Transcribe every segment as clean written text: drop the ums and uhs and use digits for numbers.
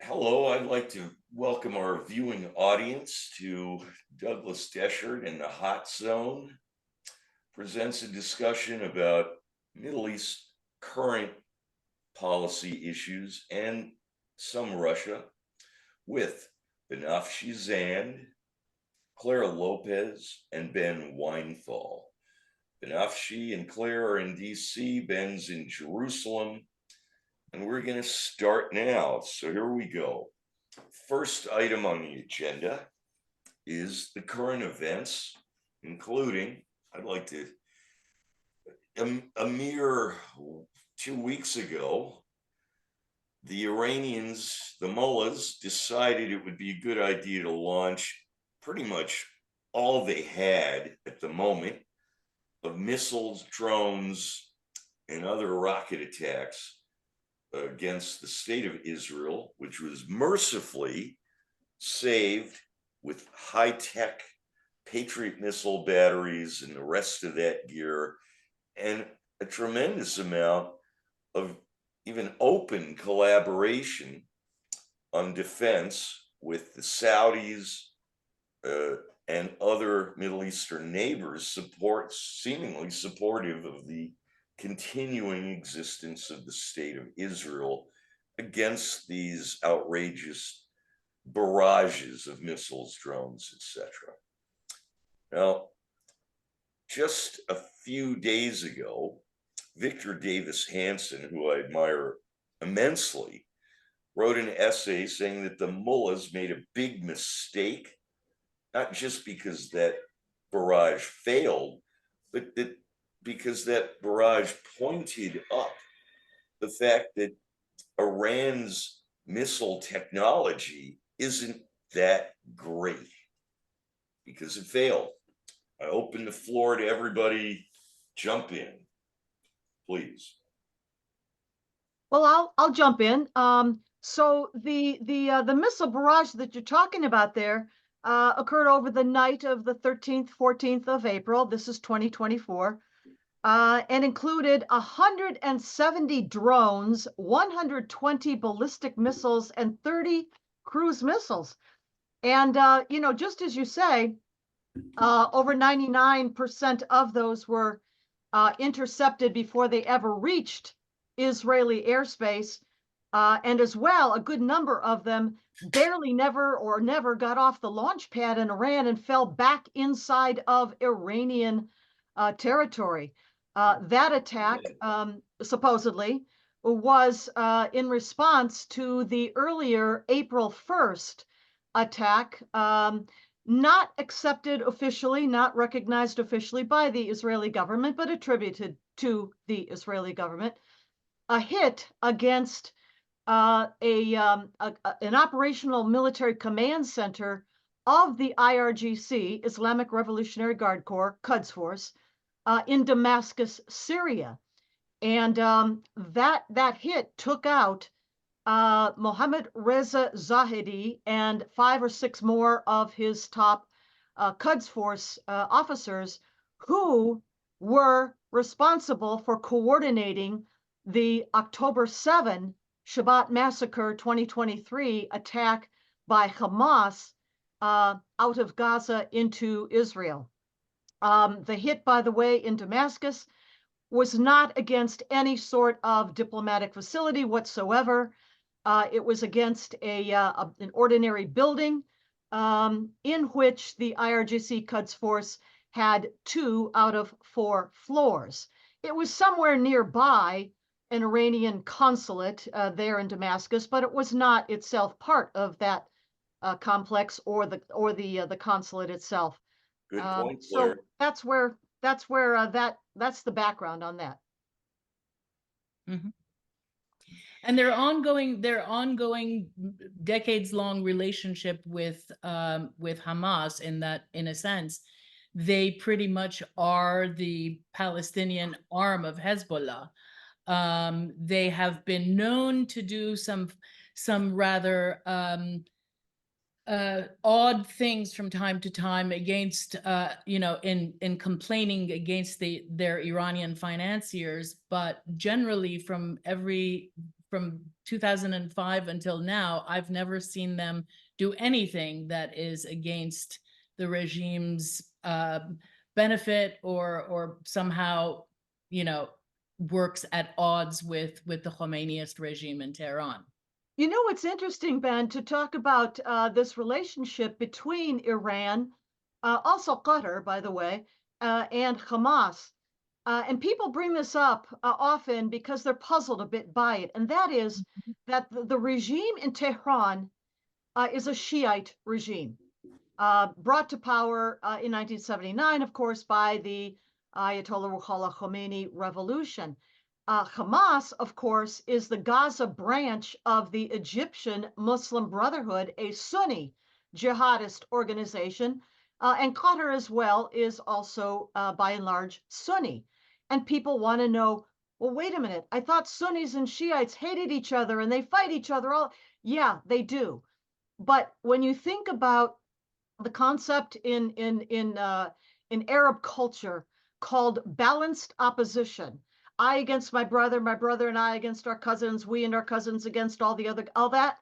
Hello, I'd like to welcome our viewing audience to Douglas Dechert in the Hot Zone presents a discussion about Middle East current policy issues and some Russia with Banafsheh Zand, Clare Lopez, and Ben Weinthal. Banafsheh and Clare are in DC, Ben's in Jerusalem, and we're going to start now. So here we go. First item on the agenda is the current events, including, I'd like to, a mere 2 weeks ago, the Iranians, the mullahs, decided it would be a good idea to launch pretty much all they had at the moment of missiles, drones, and other rocket attacks against the state of Israel, which was mercifully saved with high-tech Patriot missile batteries and the rest of that gear, and a tremendous amount of even open collaboration on defense with the Saudis and other Middle Eastern neighbors, seemingly supportive of the continuing existence of the state of Israel against these outrageous barrages of missiles, drones, etc. Now, just a few days ago, Victor Davis Hanson, who I admire immensely, wrote an essay saying that the mullahs made a big mistake, not just because that barrage failed, but because that barrage pointed up the fact that Iran's missile technology isn't that great because it failed. I open the floor to everybody. Jump in, please. Well, I'll jump in. So the missile barrage that you're talking about there occurred over the night of the 13th, 14th of April. This is 2024, and included 170 drones, 120 ballistic missiles, and 30 cruise missiles. And just as you say, over 99% of those were intercepted before they ever reached Israeli airspace. And as well, a good number of them barely never got off the launch pad in Iran and fell back inside of Iranian territory. That attack, supposedly, was in response to the earlier April 1st attack, not accepted officially, not recognized officially by the Israeli government, but attributed to the Israeli government, a hit against an operational military command center of the IRGC, Islamic Revolutionary Guard Corps, Quds Force, in Damascus, Syria. And that hit took out Mohammad Reza Zahedi and 5 or 6 more of his top Quds Force officers who were responsible for coordinating the October 7 Shabbat Massacre 2023 attack by Hamas out of Gaza into Israel. The hit, by the way, in Damascus was not against any sort of diplomatic facility whatsoever. It was against an ordinary building in which the IRGC Quds Force had 2 out of 4 floors. It was somewhere nearby an Iranian consulate there in Damascus, but it was not itself part of that complex or the consulate itself. Good point, So Claire. that's the background on that. Mm-hmm. And their ongoing decades-long relationship with Hamas, in that, in a sense, they pretty much are the Palestinian arm of Hezbollah. They have been known to do some rather odd things from time to time against, in complaining against their Iranian financiers, but generally from from 2005 until now, I've never seen them do anything that is against the regime's benefit or somehow, you know, works at odds with the Khomeiniist regime in Tehran. You know, it's interesting, Ben, to talk about this relationship between Iran, also Qatar, by the way, and Hamas. And people bring this up often because they're puzzled a bit by it. And that is that the regime in Tehran is a Shiite regime, brought to power in 1979, of course, by the Ayatollah Ruhollah Khomeini revolution. Hamas, of course, is the Gaza branch of the Egyptian Muslim Brotherhood, a Sunni jihadist organization. And Qatar as well is also, by and large, Sunni. And people want to know, well, wait a minute, I thought Sunnis and Shiites hated each other and they fight each other all. Yeah, they do. But when you think about the concept in Arab culture called balanced opposition. I against my brother and I against our cousins, we and our cousins against all the other, all that.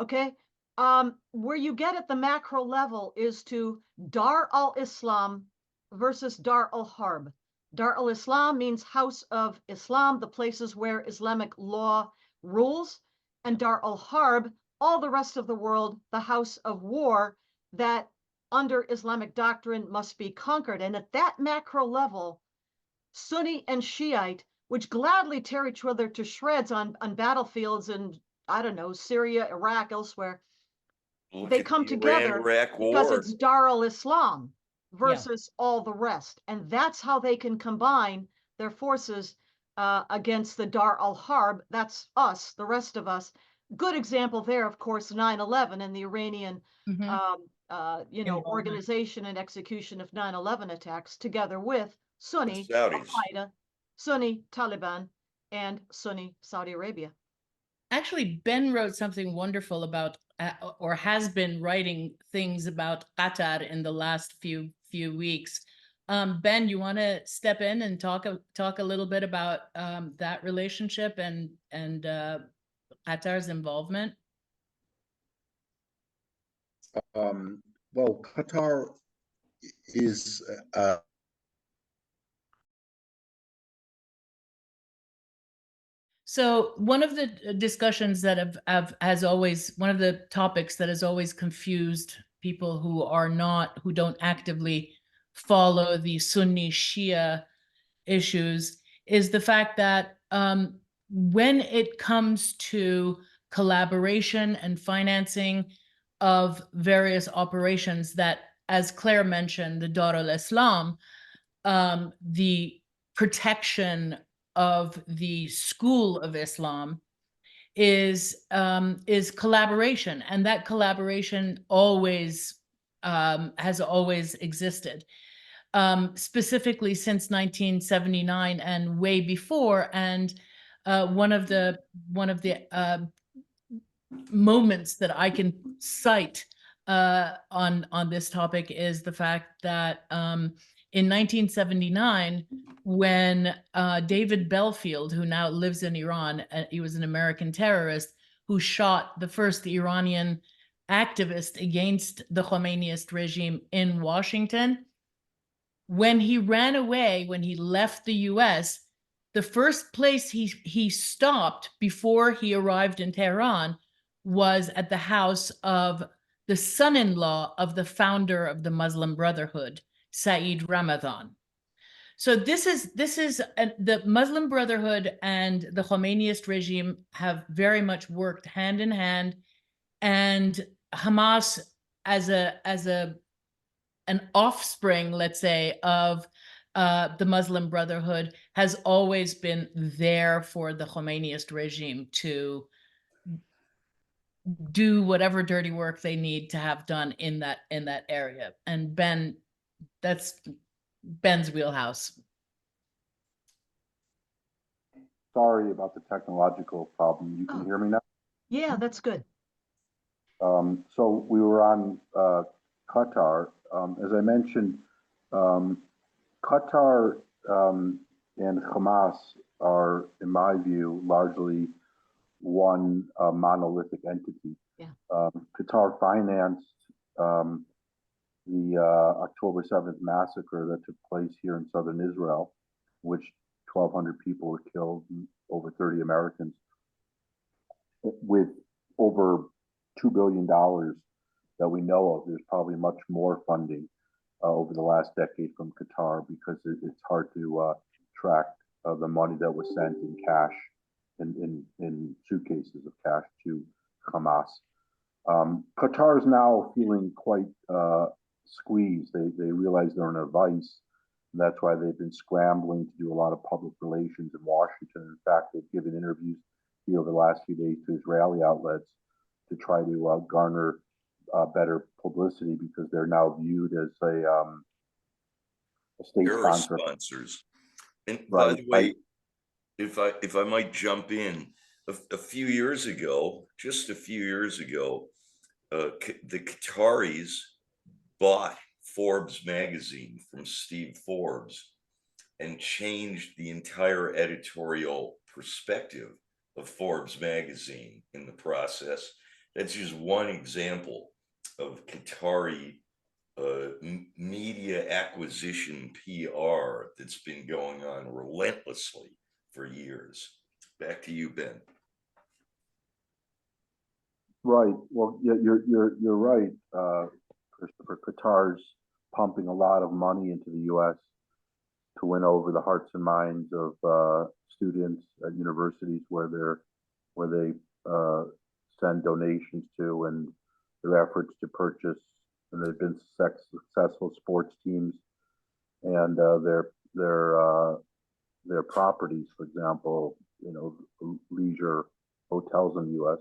Okay. Where you get at the macro level is to Dar al-Islam versus Dar al-Harb. Dar al-Islam means house of Islam, the places where Islamic law rules, and Dar al-Harb, all the rest of the world, the house of war that under Islamic doctrine must be conquered. And at that macro level, Sunni and Shiite, which gladly tear each other to shreds on battlefields in, I don't know, Syria, Iraq, elsewhere, Look they at come the together Iran-Iraq because war. it's Dar al-Islam versus all the rest. And that's how they can combine their forces against the Dar al-Harb. That's us, the rest of us. Good example there, of course, 9/11 and the Iranian Involvement. organization and execution of 9/11 attacks, together with Sunni Saudis. Al-Qaeda, Sunni Taliban, and Sunni Saudi Arabia. Actually, Ben wrote something wonderful about, or has been writing things about Qatar in the last few weeks. Ben, you want to step in and talk a little bit about that relationship and Qatar's involvement? Well, Qatar is So one of the discussions that has always, one of the topics that has always confused people who don't actively follow the Sunni Shia issues is the fact that when it comes to collaboration and financing of various operations that, as Claire mentioned, the Dar al-Islam, the protection of the school of Islam is collaboration, and that collaboration always has always existed, specifically since 1979 and way before. And one of the moments that I can cite on this topic is the fact that in 1979, when David Belfield, who now lives in Iran, he was an American terrorist who shot the first Iranian activist against the Khomeiniist regime in Washington. When he ran away, when he left the US, the first place he stopped before he arrived in Tehran was at the house of the son-in-law of the founder of the Muslim Brotherhood, Saeed Ramadan. So this is the Muslim Brotherhood and the Khomeiniist regime have very much worked hand in hand, and Hamas as an offspring, let's say, of the Muslim Brotherhood has always been there for the Khomeiniist regime to do whatever dirty work they need to have done in that area. And Ben, that's Ben's wheelhouse. sorry about the technological problem. You can hear me now? Yeah, that's good. So we were on Qatar. As I mentioned, Qatar and Hamas are, in my view, largely one monolithic entity. Yeah. Qatar financed the October 7th massacre that took place here in southern Israel, which 1,200 people were killed and over 30 Americans, with over $2 billion that we know of. There's probably much more funding over the last decade from Qatar, because it's hard to track the money that was sent in cash, in suitcases of cash to Hamas. Qatar is now feeling quite squeezed. They realize they're in a vice. And that's why they've been scrambling to do a lot of public relations in Washington. In fact, they've given interviews here over the last few days to Israeli outlets to try to garner better publicity, because they're now viewed as a state Terrorist sponsor. sponsors. And by Right. the way, if I might jump in, a few years ago, just a few years ago, the Qataris bought Forbes magazine from Steve Forbes and changed the entire editorial perspective of Forbes magazine in the process. That's just one example of Qatari media acquisition PR that's been going on relentlessly for years. Back to you, Ben. Right. Well, you're right, Christopher. Qatar's pumping a lot of money into the U.S. to win over the hearts and minds of students at universities where they send donations to, and their efforts to purchase. And they've been successful sports teams, and their properties, for example, leisure hotels in the U.S.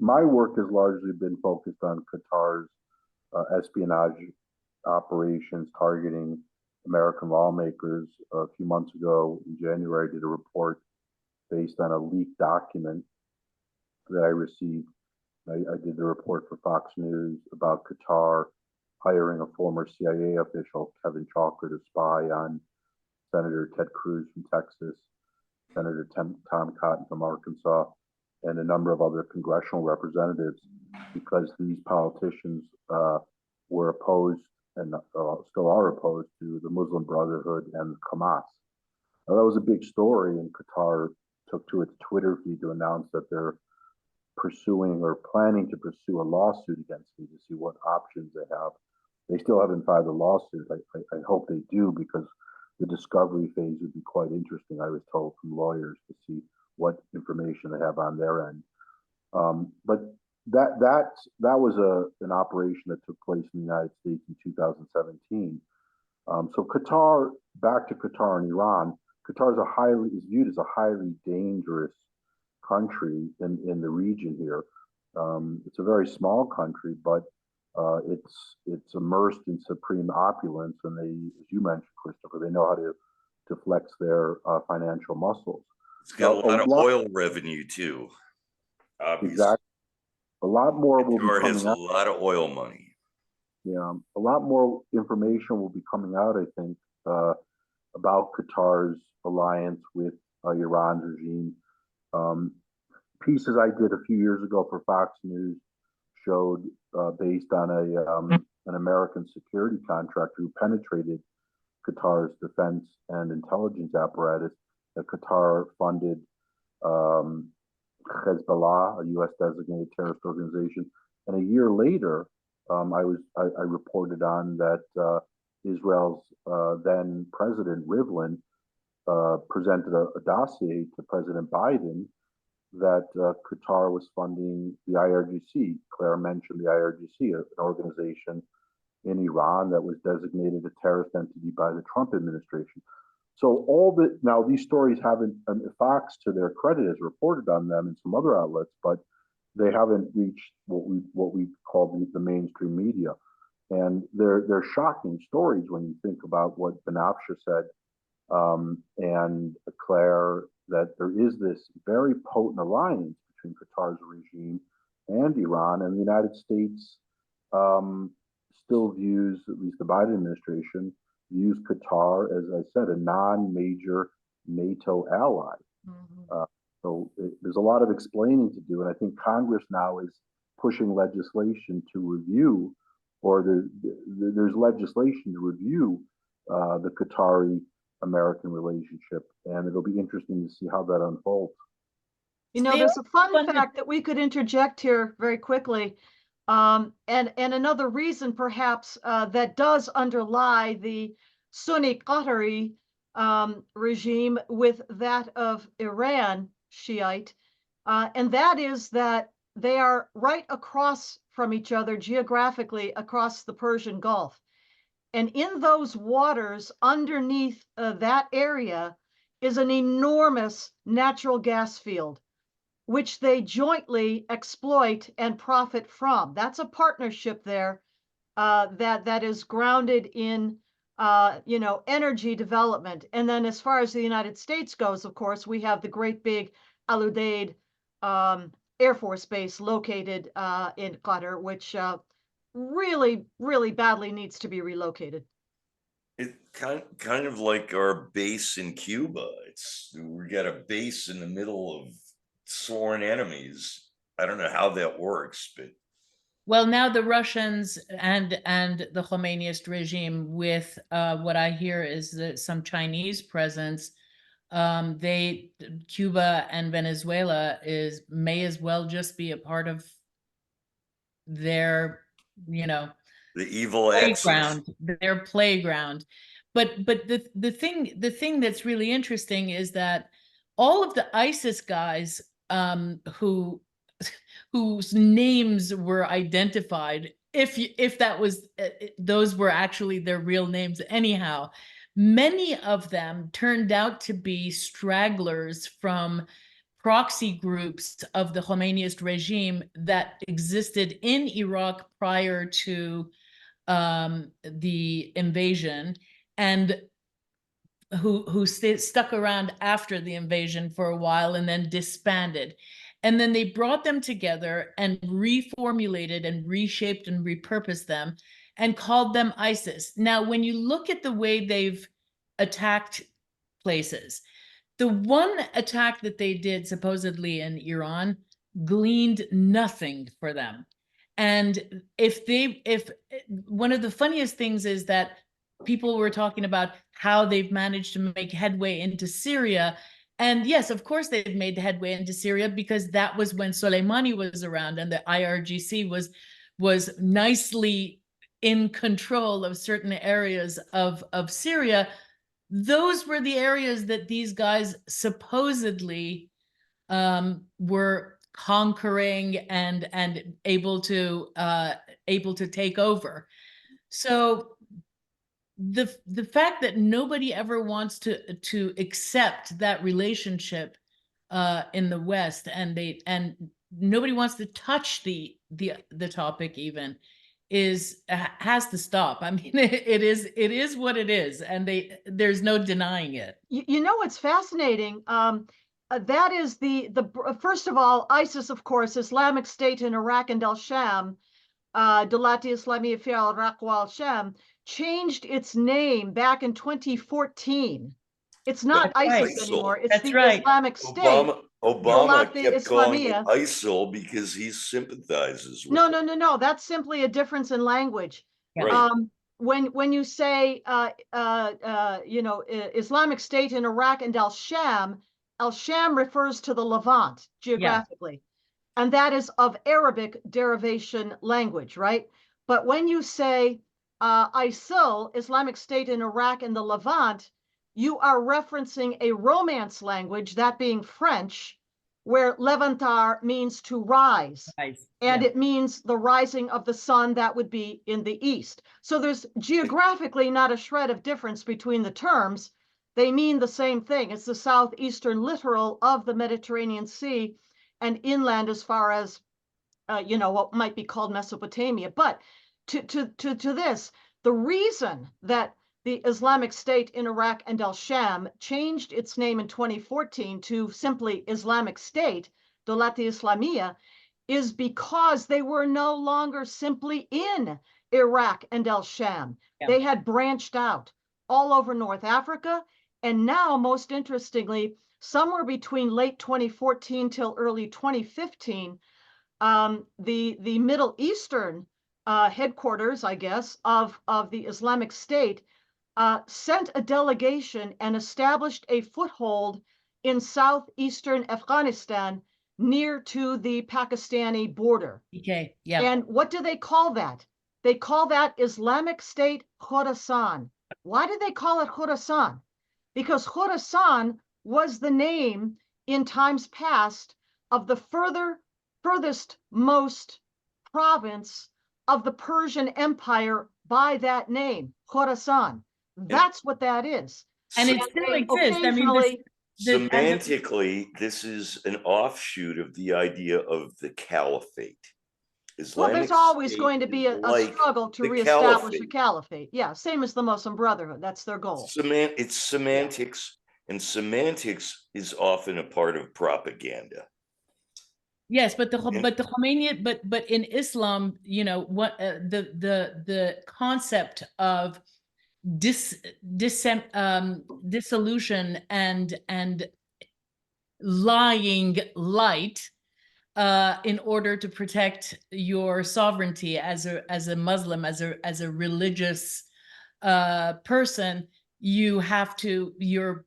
My work has largely been focused on Qatar's espionage operations targeting American lawmakers. A few months ago, in January, I did a report based on a leaked document that I received. I did the report for Fox News about Qatar hiring a former CIA official, Kevin Chalker, to spy on Senator Ted Cruz from Texas, Senator Tom Cotton from Arkansas, and a number of other congressional representatives, because these politicians were opposed and still are opposed to the Muslim Brotherhood and Hamas. Now, that was a big story, and Qatar took to its Twitter feed to announce that they're pursuing or planning to pursue a lawsuit against me to see what options they have. They still haven't filed a lawsuit. I hope they do, because the discovery phase would be quite interesting, I was told from lawyers, to see what information they have on their end. But that was an operation that took place in the United States in 2017. So Qatar, back to Qatar and Iran. Qatar is viewed as a highly dangerous country in the region here. It's a very small country, but it's immersed in supreme opulence, and they, as you mentioned, Christopher, they know how to flex their financial muscles. It's got a lot of oil revenue too. Obviously. Exactly. A lot more will be Qatar coming has out. a lot of oil money. Yeah, a lot more information will be coming out, I think, about Qatar's alliance with Iran's regime. Pieces I did a few years ago for Fox News showed, based on an American security contractor who penetrated Qatar's defense and intelligence apparatus, that Qatar funded Hezbollah, a U.S. designated terrorist organization. And a year later, I reported on that Israel's then President Rivlin presented a dossier to President Biden that Qatar was funding the IRGC. Clare mentioned the IRGC, an organization in Iran that was designated a terrorist entity by the Trump administration. So now these stories haven't, Fox, to their credit, has reported on them and some other outlets, but they haven't reached what we call the mainstream media. And they're shocking stories when you think about what Banafsheh said, and Clare, that there is this very potent alliance between Qatar's regime and Iran, and the United States still views, at least the Biden administration, views Qatar, as I said, a non-major NATO ally. Mhm. So there's a lot of explaining to do, and I think Congress now is pushing legislation to review, or there's legislation to review the Qatari-American relationship, and it'll be interesting to see how that unfolds. You know, there's a fun fact that we could interject here very quickly. And another reason perhaps that does underlie the Sunni Qatari regime with that of Iran Shiite, and that is that they are right across from each other geographically across the Persian Gulf. And in those waters underneath that area is an enormous natural gas field, which they jointly exploit and profit from. That's a partnership there that is grounded in energy development. And then as far as the United States goes, of course, we have the great big Al Udeid Air Force Base located in Qatar, which really, really badly needs to be relocated. It kind of like our base in Cuba. We got a base in the middle of sworn enemies. I don't know how that works, but well, now the Russians and the Khomeiniist regime, with what I hear is that some Chinese presence, Cuba and Venezuela may as well just be a part of their, the evil playground, their playground. But the thing that's really interesting is that all of the ISIS guys whose names were identified, if that was those were actually their real names anyhow, many of them turned out to be stragglers from proxy groups of the Khomeiniist regime that existed in Iraq prior to the invasion, and who stuck around after the invasion for a while and then disbanded. And then they brought them together and reformulated and reshaped and repurposed them and called them ISIS. Now, when you look at the way they've attacked places, the one attack that they did supposedly in Iran gleaned nothing for them. And if one of the funniest things is that people were talking about how they've managed to make headway into Syria. And yes, of course, they've made headway into Syria because that was when Soleimani was around and the IRGC was nicely in control of certain areas of Syria. Those were the areas that these guys supposedly were conquering and able to take over. So the fact that nobody ever wants to accept that relationship in the West, and nobody wants to touch the topic even, has to stop. I mean, it is what it is, and there's no denying it. You know what's fascinating? That is the first of all, ISIS, of course, Islamic State in Iraq and al-Sham, Dawlat-e Islamiyya fi al-Iraq wa al-Sham, changed its name back in 2014. It's not ISIS anymore. It's the Islamic State. Obama kept calling it ISIL because he sympathizes with it. No. That's simply a difference in language. Right. When you say Islamic State in Iraq and al-Sham refers to the Levant geographically, and that is of Arabic derivation language, right? But when you say ISIL, Islamic State in Iraq and the Levant, you are referencing a Romance language, that being French, where levantar means to rise. And it means the rising of the sun, that would be in the east. So there's geographically not a shred of difference between the terms. They mean the same thing. It's the southeastern littoral of the Mediterranean Sea and inland as far as, what might be called Mesopotamia. But to this, the reason that the Islamic State in Iraq and al-Sham changed its name in 2014 to simply Islamic State, Dawlat-e Islamiyya, is because they were no longer simply in Iraq and al-Sham. They had branched out all over North Africa. And now, most interestingly, somewhere between late 2014 till early 2015, the Middle Eastern headquarters, I guess, of the Islamic State sent a delegation and established a foothold in southeastern Afghanistan near to the Pakistani border. Okay, yeah. And what do they call that? They call that Islamic State Khorasan. Why did they call it Khorasan? Because Khorasan was the name in times past of the furthest most province of the Persian Empire by that name, Khorasan. That's what that is. And it And still they exists. I mean, occasionally, Semantically, this is an offshoot of the idea of the caliphate. well, Islamic there's always State going to be is a like struggle to the reestablish a caliphate. caliphate. Yeah, same as the Muslim Brotherhood. That's their goal. It's semantics, and semantics is often a part of propaganda. yes, but the And- Khomeini, but in Islam, you know what the concept of dissolution and lying light in order to protect your sovereignty as a Muslim, as a religious person, you're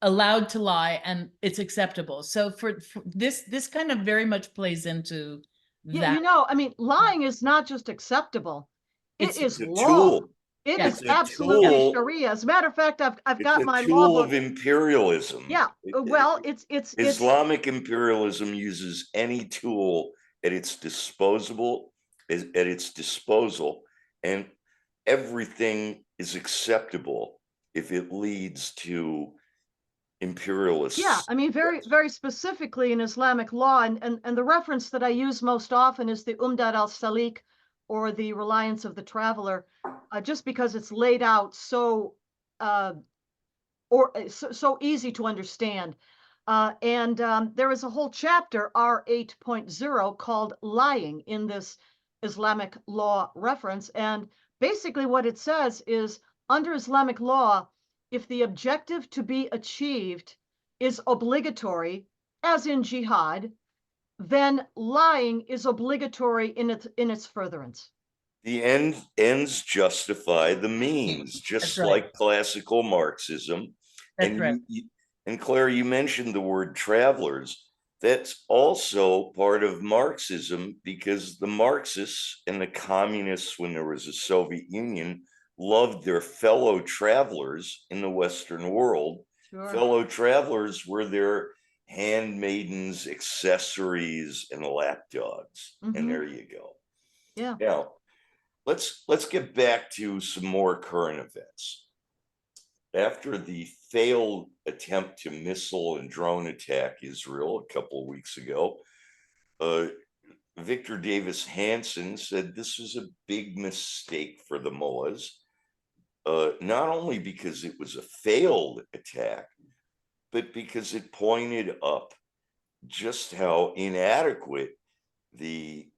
allowed to lie and it's acceptable. So for this kind of very much plays into Yeah, that. you know, I mean, lying is not just acceptable. It It's is a law. tool. It Yeah. is It's a absolutely tool. Sharia. As a matter of fact, I've It's got a my law tool book. of imperialism. Yeah, well, it's Islamic imperialism uses any tool at its disposal, and everything is acceptable if it leads to imperialists. yeah, I mean, very specifically in Islamic law, and the reference that I use most often is the Umdat al-Salik, or the Reliance of the Traveler, just because it's laid out so so easy to understand. There is a whole chapter, R 8.0, called Lying in this Islamic law reference. And basically, what it says is under Islamic law, if the objective to be achieved is obligatory, as in jihad, then lying is obligatory in its furtherance. The ends justify the means, just That's right. like classical Marxism. That's And right. and Claire, you mentioned the word travelers. That's also part of Marxism, because the Marxists and the communists, when there was a Soviet Union, loved their fellow travelers in the Western world. Sure. Fellow travelers were their handmaidens, accessories, and lapdogs. And Mhm. there you go. Yeah. Now, let's get back to some more current events. After the failed attempt to missile and drone attack Israel a couple of weeks ago, Victor Davis Hanson said this was a big mistake for the mullahs, not only because it was a failed attack, but because it pointed up just how inadequate the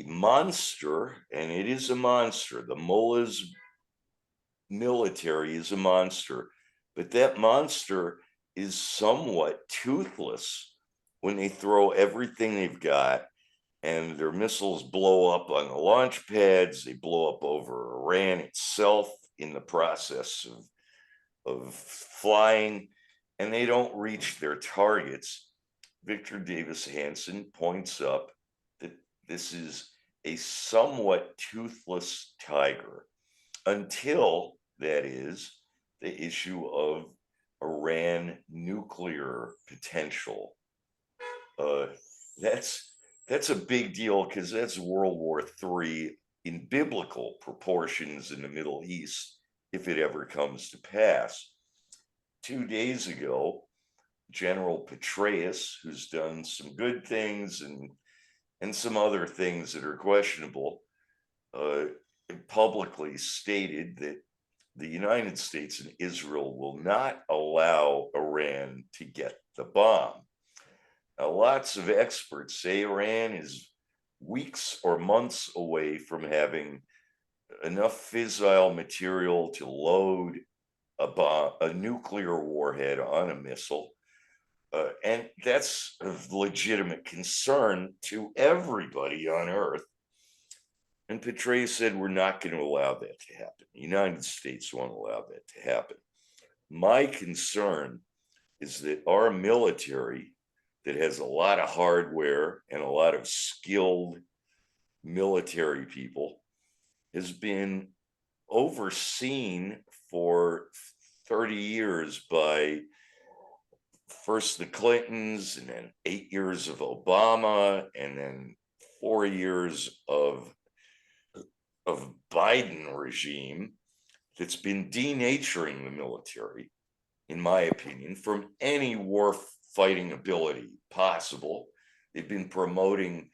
monster, and it is a monster, the mullahs military is a monster, but that monster is somewhat toothless when they throw everything they've got, and their missiles blow up on the launch pads, they blow up over Iran itself in the process of flying, and they don't reach their targets. Victor Davis Hanson points up that this is a somewhat toothless tiger, until, that is, the issue of Iran nuclear potential. That's a big deal, because that's World War III in biblical proportions in the Middle East, if it ever comes to pass. 2 days ago, General Petraeus, who's done some good things and some other things that are questionable, publicly stated that the United States and Israel will not allow Iran to get the bomb. Now, lots of experts say Iran is weeks or months away from having enough fissile material to load a nuclear warhead on a missile. And that's of legitimate concern to everybody on Earth. And Petraeus said, we're not going to allow that to happen. The United States won't allow that to happen. My concern is that our military, that has a lot of hardware and a lot of skilled military people, has been overseen for 30 years by first the Clintons, and then 8 years of Obama, and then 4 years of Biden regime, that's been denaturing the military, in my opinion, from any war fighting ability possible. They've been promoting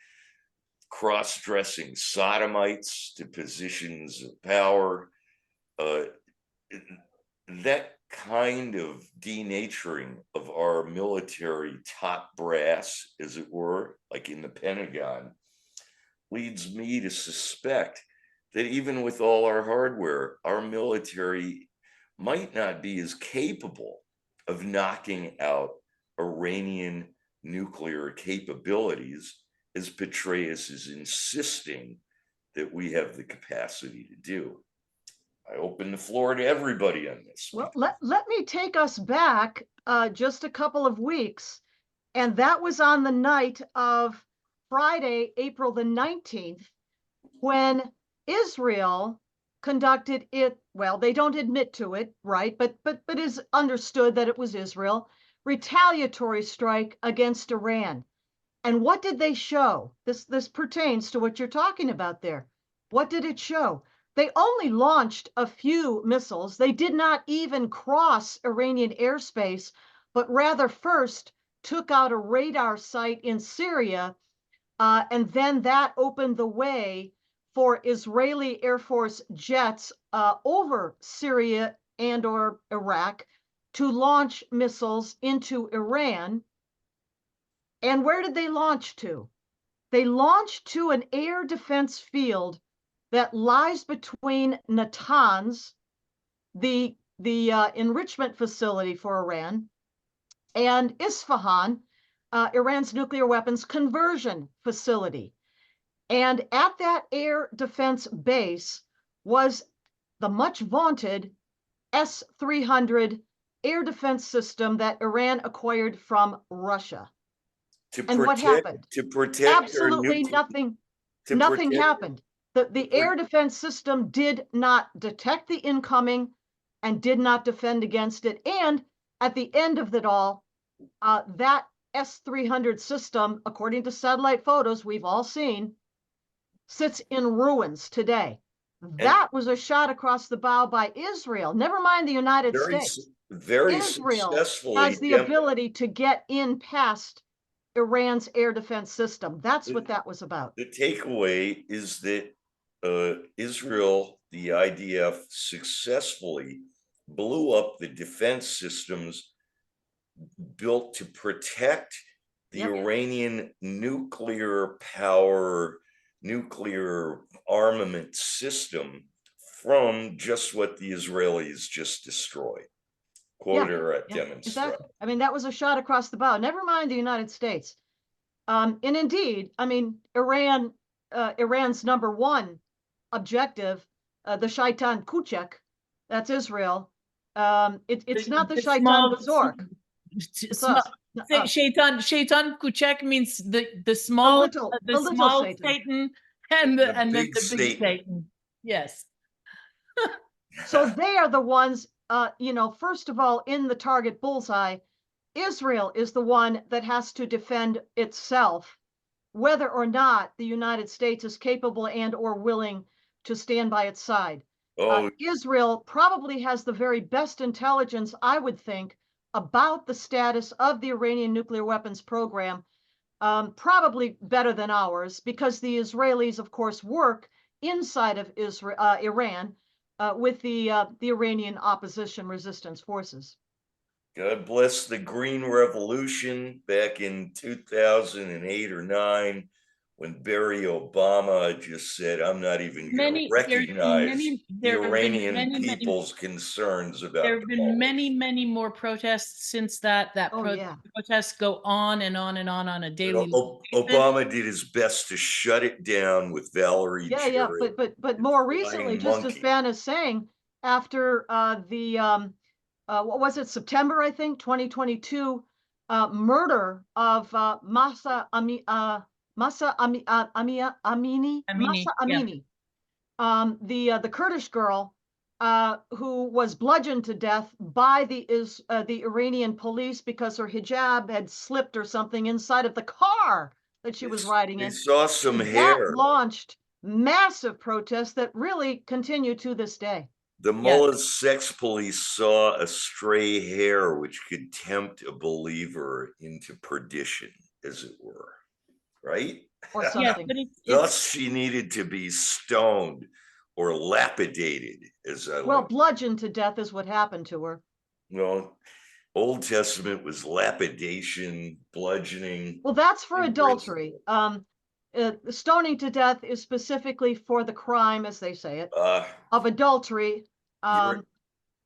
cross-dressing sodomites to positions of power. That kind of denaturing of our military top brass, as it were, like in the Pentagon, leads me to suspect that even with all our hardware, our military might not be as capable of knocking out Iranian nuclear capabilities as Petraeus is insisting that we have the capacity to do. I open the floor to everybody on this. Well, let me take us back just a couple of weeks, and that was on the night of Friday, April the 19th, when Israel conducted it, well, they don't admit to it, right? But is understood that it was Israel, retaliatory strike against Iran. And what did they show? This pertains to what you're talking about there. What did it show? They only launched a few missiles. They did not even cross Iranian airspace, but rather first took out a radar site in Syria, and then that opened the way for Israeli Air Force jets over Syria and or Iraq to launch missiles into Iran. And where did they launch to? They launched to an air defense field that lies between Natanz, the enrichment facility for Iran, and Isfahan, Iran's nuclear weapons conversion facility. And at that air defense base was the much vaunted S-300 air defense system that Iran acquired from Russia. And what happened? To protect absolutely nothing. Nothing happened. The air defense system did not detect the incoming and did not defend against it. And at the end of it all, that S-300 system, according to satellite photos we've all seen, sits in ruins today. That was a shot across the bow by Israel. Never mind the United States. Israel has the ability to get in past Iran's air defense system. That's what that was about. The takeaway is that Israel, the IDF, successfully blew up the defense systems built to protect the Iranian nuclear power, nuclear armament system from just what the Israelis just destroyed. Quote or demonstrate. Exactly. I mean, that was a shot across the bow. Never mind the United States. And indeed, I mean, Iran's number one objective, the Shaitan Kuchek, that's Israel. It's not the Shaitan Bazork. Shaitan Kuchek means the small small Satan and then the big Satan. Yes. So they are the ones, first of all, in the target bullseye. Israel is the one that has to defend itself, whether or not the United States is capable and or willing to stand by its side. Israel probably has the very best intelligence, I would think, about the status of the Iranian nuclear weapons program, probably better than ours, because the Israelis, of course, work inside of Iran with the Iranian opposition resistance forces. God bless the Green Revolution back in 2008 or 9, when Barry Obama just said, I'm not even going to There's been recognize the there have been Iranian people's concerns about there have been demolition. many more protests since that. Oh, yeah. Protests go on and on and on a But daily basis. Obama did his best to shut it down with Valerie Yeah, Jarrett. but and more Flying recently, just as Monkey. Van is saying, after what was it, September, I think, 2022, murder of Masa Amini, Amini, yeah. the Kurdish girl who was bludgeoned to death by the Iranian police because her hijab had slipped or something inside of the car that she was riding They in. saw some That hair. launched massive protests that really continue to this day. The Yeah. Mullah's sex police saw a stray hair which could tempt a believer into perdition, as it were, right? Or Yes, something. but it's Thus, she needed to be stoned or lapidated, as I Well, like. bludgeoned to death is what happened to her. Well, Old Testament was lapidation, bludgeoning. Well, that's for in adultery. principle. Stoning to death is specifically for the crime, as they say it, Uh, of adultery. you're,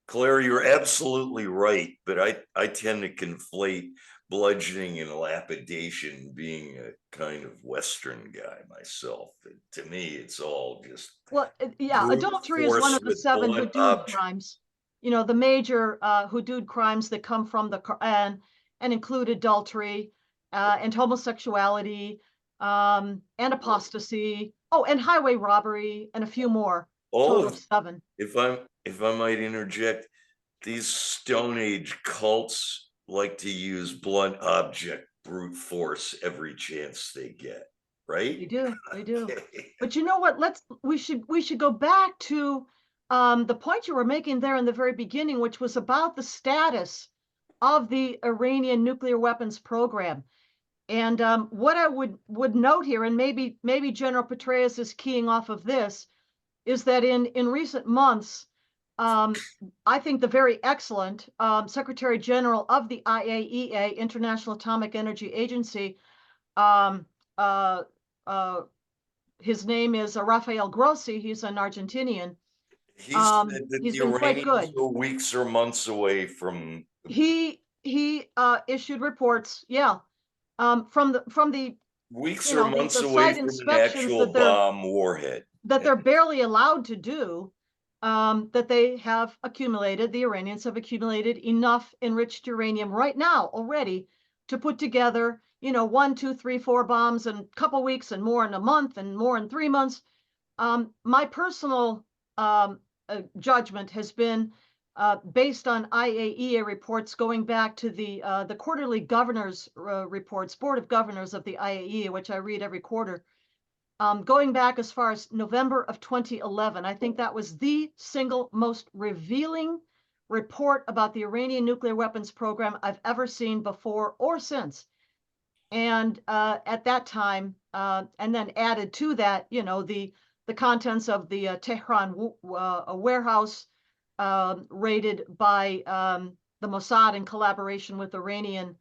Claire, you're absolutely right, but I tend to conflate bludgeoning and lapidation, being a kind of Western guy myself. To me, it's all just Well, yeah, brute adultery is one force of the with 7 blunt hudud objects. crimes. You know, the major hudud crimes that come from the Quran and include adultery and homosexuality and apostasy. Oh, and highway robbery and a few more. All Total of, of 7. if I might interject, these Stone Age cults like to use blunt object brute force every chance they get, right? They do. They do. Okay. But you know what? We should go back to the point you were making there in the very beginning, which was about the status of the Iranian nuclear weapons program. And what I would note here, and maybe General Petraeus is keying off of this, is that in recent months, I think the very excellent Secretary General of the IAEA, International Atomic Energy Agency, um, uh, uh, his name is Rafael Grossi. He's an Argentinian. He said that He's the been quite Iranians good. are weeks or months away from He issued reports, yeah, from the weeks you or know months the away site from an inspections actual bomb warhead. that they're barely allowed to do. That they have accumulated, the Iranians have accumulated enough enriched uranium right now already to put together, 1, 2, 3, 4 bombs in a couple weeks and more in a month and more in 3 months. My personal judgment has been based on IAEA reports going back to the quarterly governors reports, Board of Governors of the IAEA, which I read every quarter. Going back as far as November of 2011, I think that was the single most revealing report about the Iranian nuclear weapons program I've ever seen before or since. And at that time, and then added to that, the contents of the Tehran warehouse raided by the Mossad in collaboration with Iranian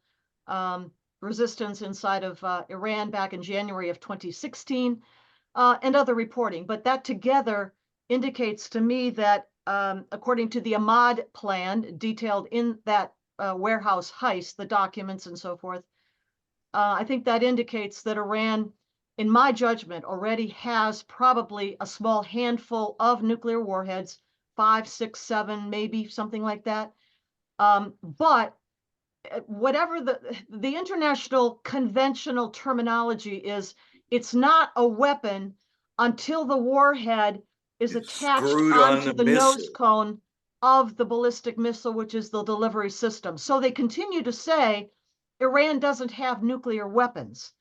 resistance inside of Iran back in January of 2016, and other reporting. But that together indicates to me that, according to the Ahmad plan detailed in that warehouse heist, the documents and so forth, I think that indicates that Iran, in my judgment, already has probably a small handful of nuclear warheads, 5, 6, 7, maybe something like that. But whatever the international conventional terminology is, it's not a weapon until the warhead is It's attached screwed on onto the the nose missile. cone of the ballistic missile, which is the delivery system. So they continue to say Iran doesn't have nuclear weapons,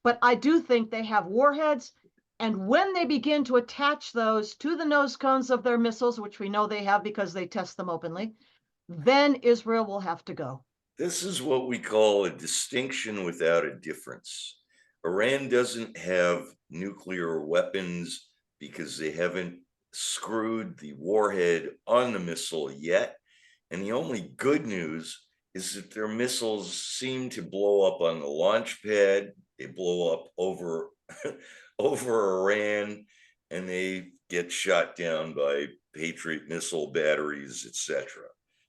but I do think they have warheads. And when they begin to attach those to the nose cones of their missiles, which we know they have because they test them openly, then Israel will have to go. This is what we call a distinction without a difference. Iran doesn't have nuclear weapons because they haven't screwed the warhead on the missile yet. And the only good news is that their missiles seem to blow up on the launch pad. They blow up over over Iran, and they get shot down by Patriot missile batteries, etc.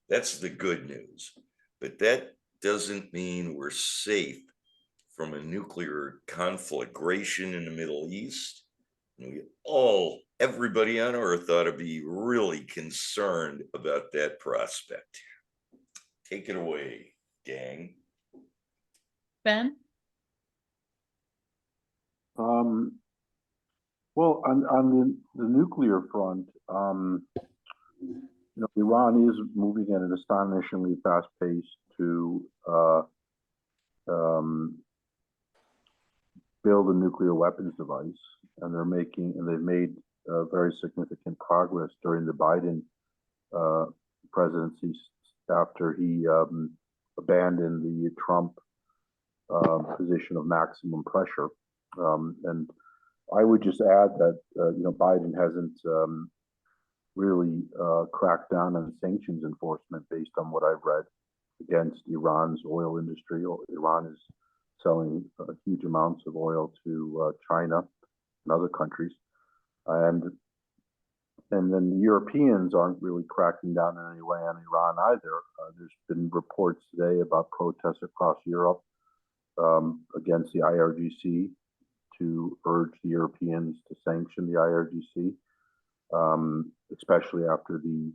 That's the good news. But that doesn't mean we're safe from a nuclear conflagration in the Middle East. And everybody on earth ought to be really concerned about that prospect. Take it away, gang. Ben? Well, on the nuclear front, Iran is moving at an astonishingly fast pace to build a nuclear weapons device, and they've made very significant progress during the Biden presidency after he abandoned the Trump position of maximum pressure. And I would just add that Biden hasn't really cracked down on sanctions enforcement based on what I've read against Iran's oil industry. Iran is selling huge amounts of oil to China and other countries, and then the Europeans aren't really cracking down in any way on Iran either. There's been reports today about protests across Europe against the IRGC to urge the Europeans to sanction the IRGC, especially after the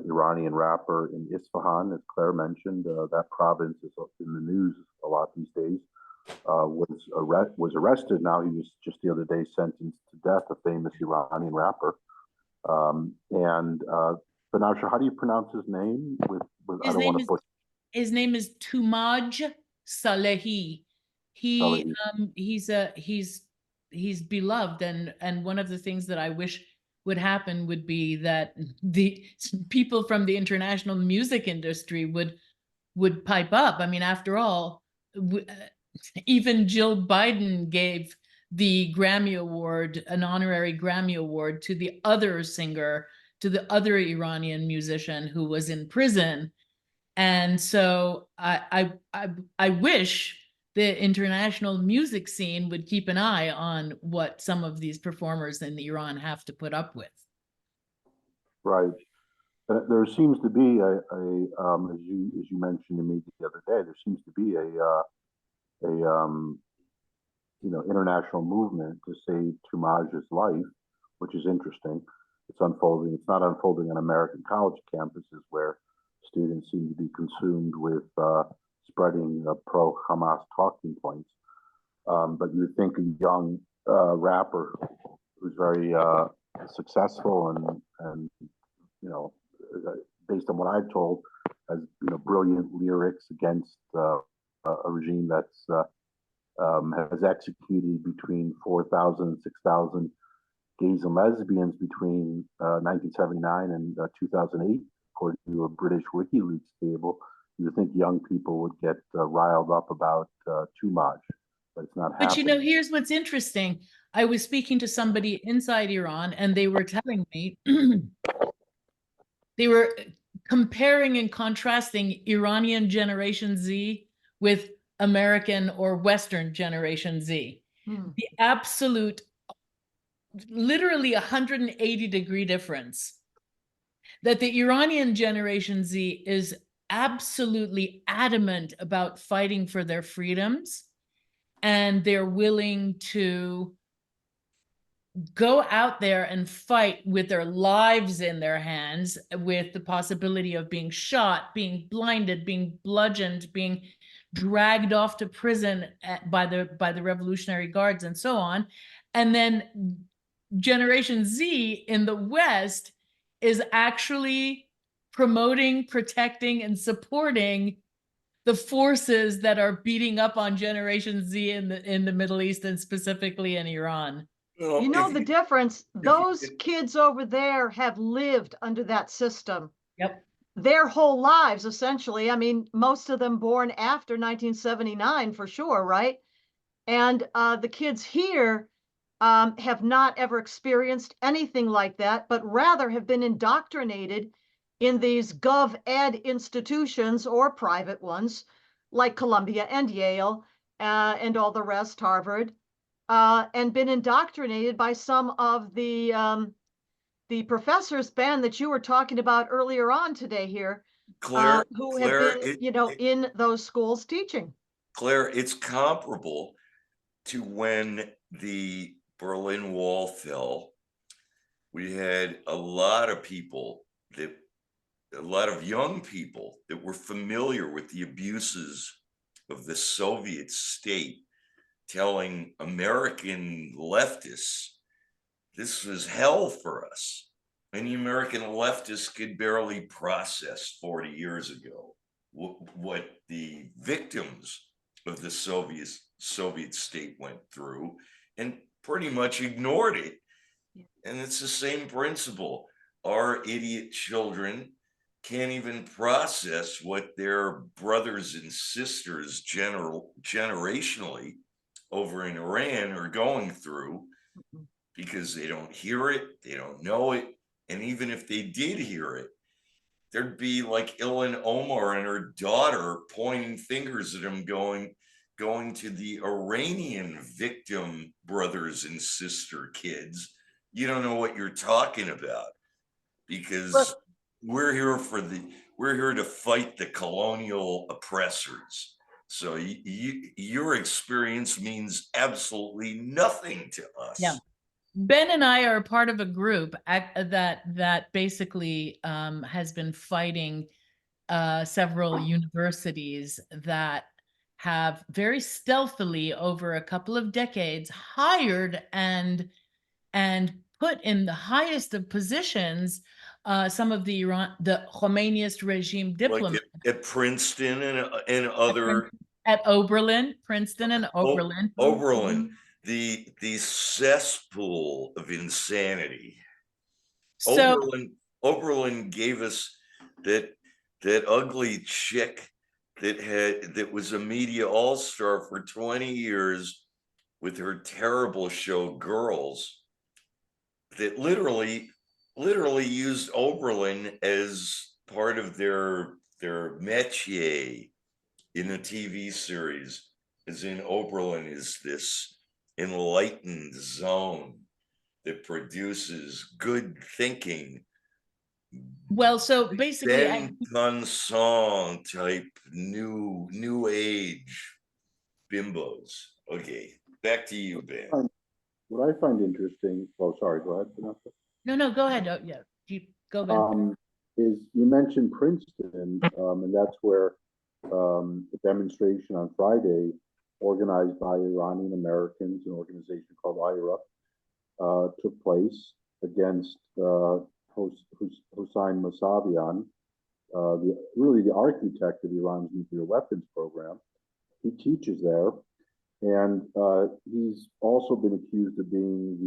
Iranian rapper in Isfahan, as Claire mentioned, that province is in the news a lot these days, was arrested. Now he was just the other day sentenced to death, a famous Iranian rapper. Banafsheh, how do you pronounce his name? I don't want to put. His name is Tumaj Salehi. He's beloved, and one of the things that I wish would happen would be that the people from the international music industry would pipe up. I mean, after all, even Jill Biden gave the Grammy Award, an honorary Grammy Award, to the other singer, to the other Iranian musician who was in prison. And so I wish the international music scene would keep an eye on what some of these performers in Iran have to put up with. Right. There seems to be as you mentioned to me the other day, there seems to be a international movement to save Tumaj's life, which is interesting. It's unfolding. It's not unfolding on American college campuses where students seem to be consumed with spreading pro-Hamas talking points. But you would think a young rapper who's very successful and based on what I've told, has brilliant lyrics against a regime that's has executed between 4,000 and 6,000 gays and lesbians between 1979 and 2008, according to a British WikiLeaks cable. You would think young people would get riled up about too much, but it's not happening. But here's what's interesting. I was speaking to somebody inside Iran, and they were telling me they were comparing and contrasting Iranian Generation Z with American or Western Generation Z. The absolute, literally 180-degree difference. That the Iranian Generation Z is absolutely adamant about fighting for their freedoms, and they're willing to go out there and fight with their lives in their hands, with the possibility of being shot, being blinded, being bludgeoned, being dragged off to prison by the Revolutionary Guards and so on. And then Generation Z in the West is actually promoting, protecting, and supporting the forces that are beating up on Generation Z in the Middle East, and specifically in Iran. You know the difference? Those kids over there have lived under that system. Yep. Their whole lives, essentially. I mean, most of them born after 1979 for sure, right? And the kids here have not ever experienced anything like that, but rather have been indoctrinated in these gov ed institutions or private ones like Columbia and Yale and all the rest, Harvard. and been indoctrinated by some of the professors, Ben, that you were talking about earlier on today here, Claire, who have Claire, been, in those schools teaching. Claire, it's comparable to when the Berlin Wall fell. We had a lot of young people that were familiar with the abuses of the Soviet state, telling American leftists this was hell for us. And the American leftists could barely process 40 years ago what the victims of the Soviet state went through, and pretty much ignored it. And it's the same principle. Our idiot children can't even process what their brothers and sisters generationally over in Iran are going through, because they don't hear it, they don't know it. And even if they did hear it, there'd be like Ilhan Omar and her daughter pointing fingers at them, going to the Iranian victim brothers and sister kids. You don't know what you're talking about, because we're here to fight the colonial oppressors. So your experience means absolutely nothing to us. Yeah. Ben and I are part of a group that basically has been fighting several universities that have very stealthily over a couple of decades hired and put in the highest of positions some of the Khomeiniist regime diplomats. Like at Princeton and other at Oberlin, Princeton and Oberlin. Oberlin, the cesspool of insanity. So Oberlin gave us that ugly chick that was a media all-star for 20 years with her terrible show Girls, that literally used Oberlin as part of their métier in the TV series, as in Oberlin is this enlightened zone that produces good thinking. Well, so basically, Ben Consong type new age bimbos. Okay, back to you, Ben. What I find interesting, oh, sorry, go ahead, Vanessa. No, go ahead. Oh, yeah, go, Ben. Is you mentioned Princeton, and that's where the demonstration on Friday, organized by Iranian Americans, an organization called IRA, took place against Hossein Mousavian, really the architect of Iran's nuclear weapons program. He teaches there, and he's also been accused of being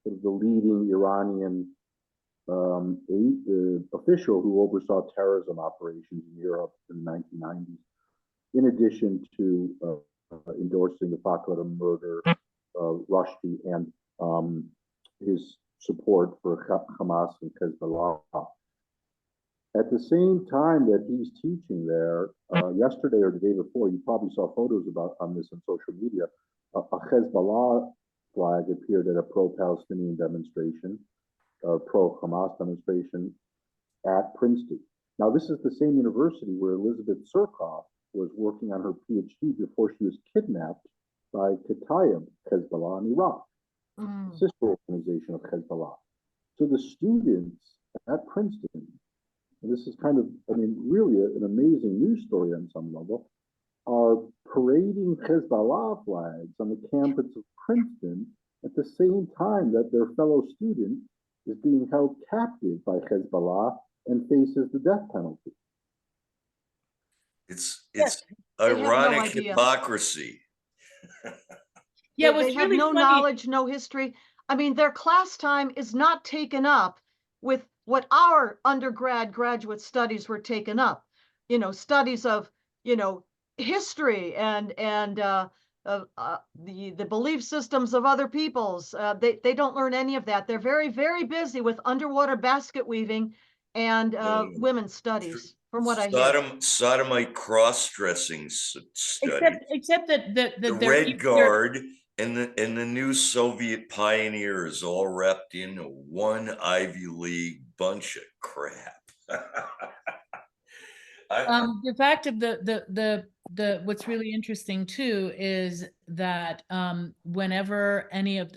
the leading Iranian official who oversaw terrorism operations in Europe in the 1990s, in addition to endorsing the Fakhra murder, Rushdie, and his support for Hamas and Hezbollah. At the same time that he's teaching there, yesterday or the day before, you probably saw photos on this on social media, a Hezbollah flag appeared at a pro-Palestinian demonstration, pro-Hamas demonstration at Princeton. Now, this is the same university where Elizabeth Surkoff was working on her PhD before she was kidnapped by Kataib Hezbollah in Iraq, the sister organization of Hezbollah. So the students at Princeton, and this is kind of, really an amazing news story on some level, are parading Hezbollah flags on the campus of Princeton at the same time that their fellow student is being held captive by Hezbollah and faces the death penalty. It's no ironic hypocrisy. Yeah, they have no knowledge, no history. Their class time is not taken up with what our graduate studies were taken up. Studies of, history and the belief systems of other peoples. They don't learn any of that. They're very, very busy with underwater basket weaving and women's studies. from what I hear. Sodomite cross-dressing study. Except that The they're Red Guard and the new Soviet pioneers all wrapped in one Ivy League bunch of crap. The fact of the what's really interesting too is that whenever any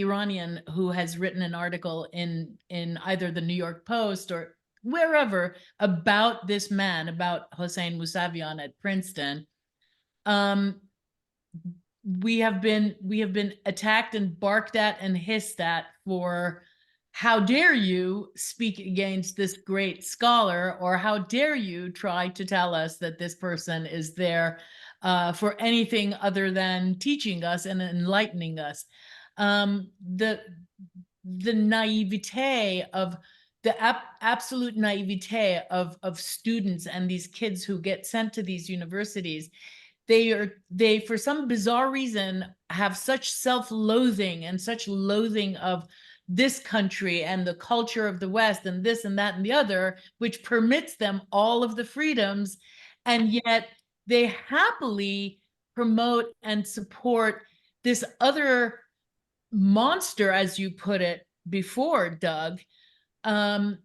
Iranian who has written an article in either the New York Post or wherever about this man, about Hossein Mousavian at Princeton, we have been attacked and barked at and hissed at for how dare you speak against this great scholar, or how dare you try to tell us that this person is there for anything other than teaching us and enlightening us. The naivete of absolute naivete of students and these kids who get sent to these universities. They for some bizarre reason have such self-loathing and such loathing of this country and the culture of the West and this and that and the other, which permits them all of the freedoms, and yet they happily promote and support this other monster, as you put it before, Doug. And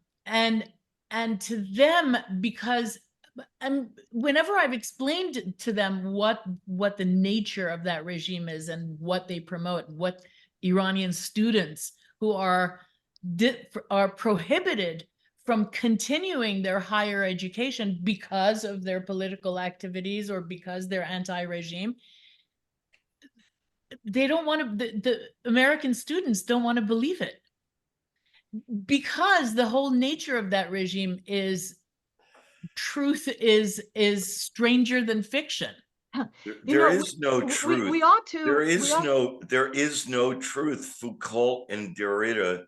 to them, because whenever I've explained to them what the nature of that regime is and what they promote, what Iranian students who are prohibited from continuing their higher education because of their political activities or because they're anti-regime, they don't want to, the American students don't want to believe it, because the whole nature of that regime is truth is stranger than fiction. There is no truth. We ought to. There is no truth. Foucault and Derrida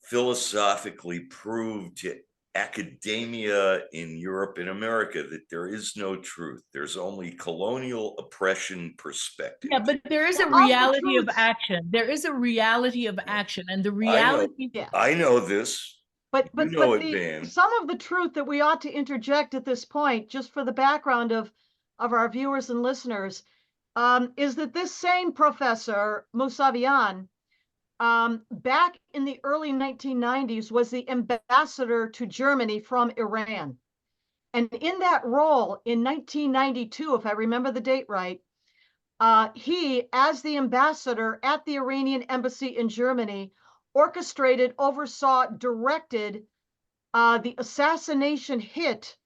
philosophically proved to academia in Europe and America that there is no truth. There's only colonial oppression perspective. Yeah, but there is a reality of action. There is a reality of action, and the reality. I know this. But Dan. Some of the truth that we ought to interject at this point, just for the background of our viewers and listeners, is that this same professor Mousavian, back in the early 1990s, was the ambassador to Germany from Iran. And in that role in 1992, if I remember the date right, he, as the ambassador at the Iranian embassy in Germany, orchestrated, oversaw, directed the assassination hit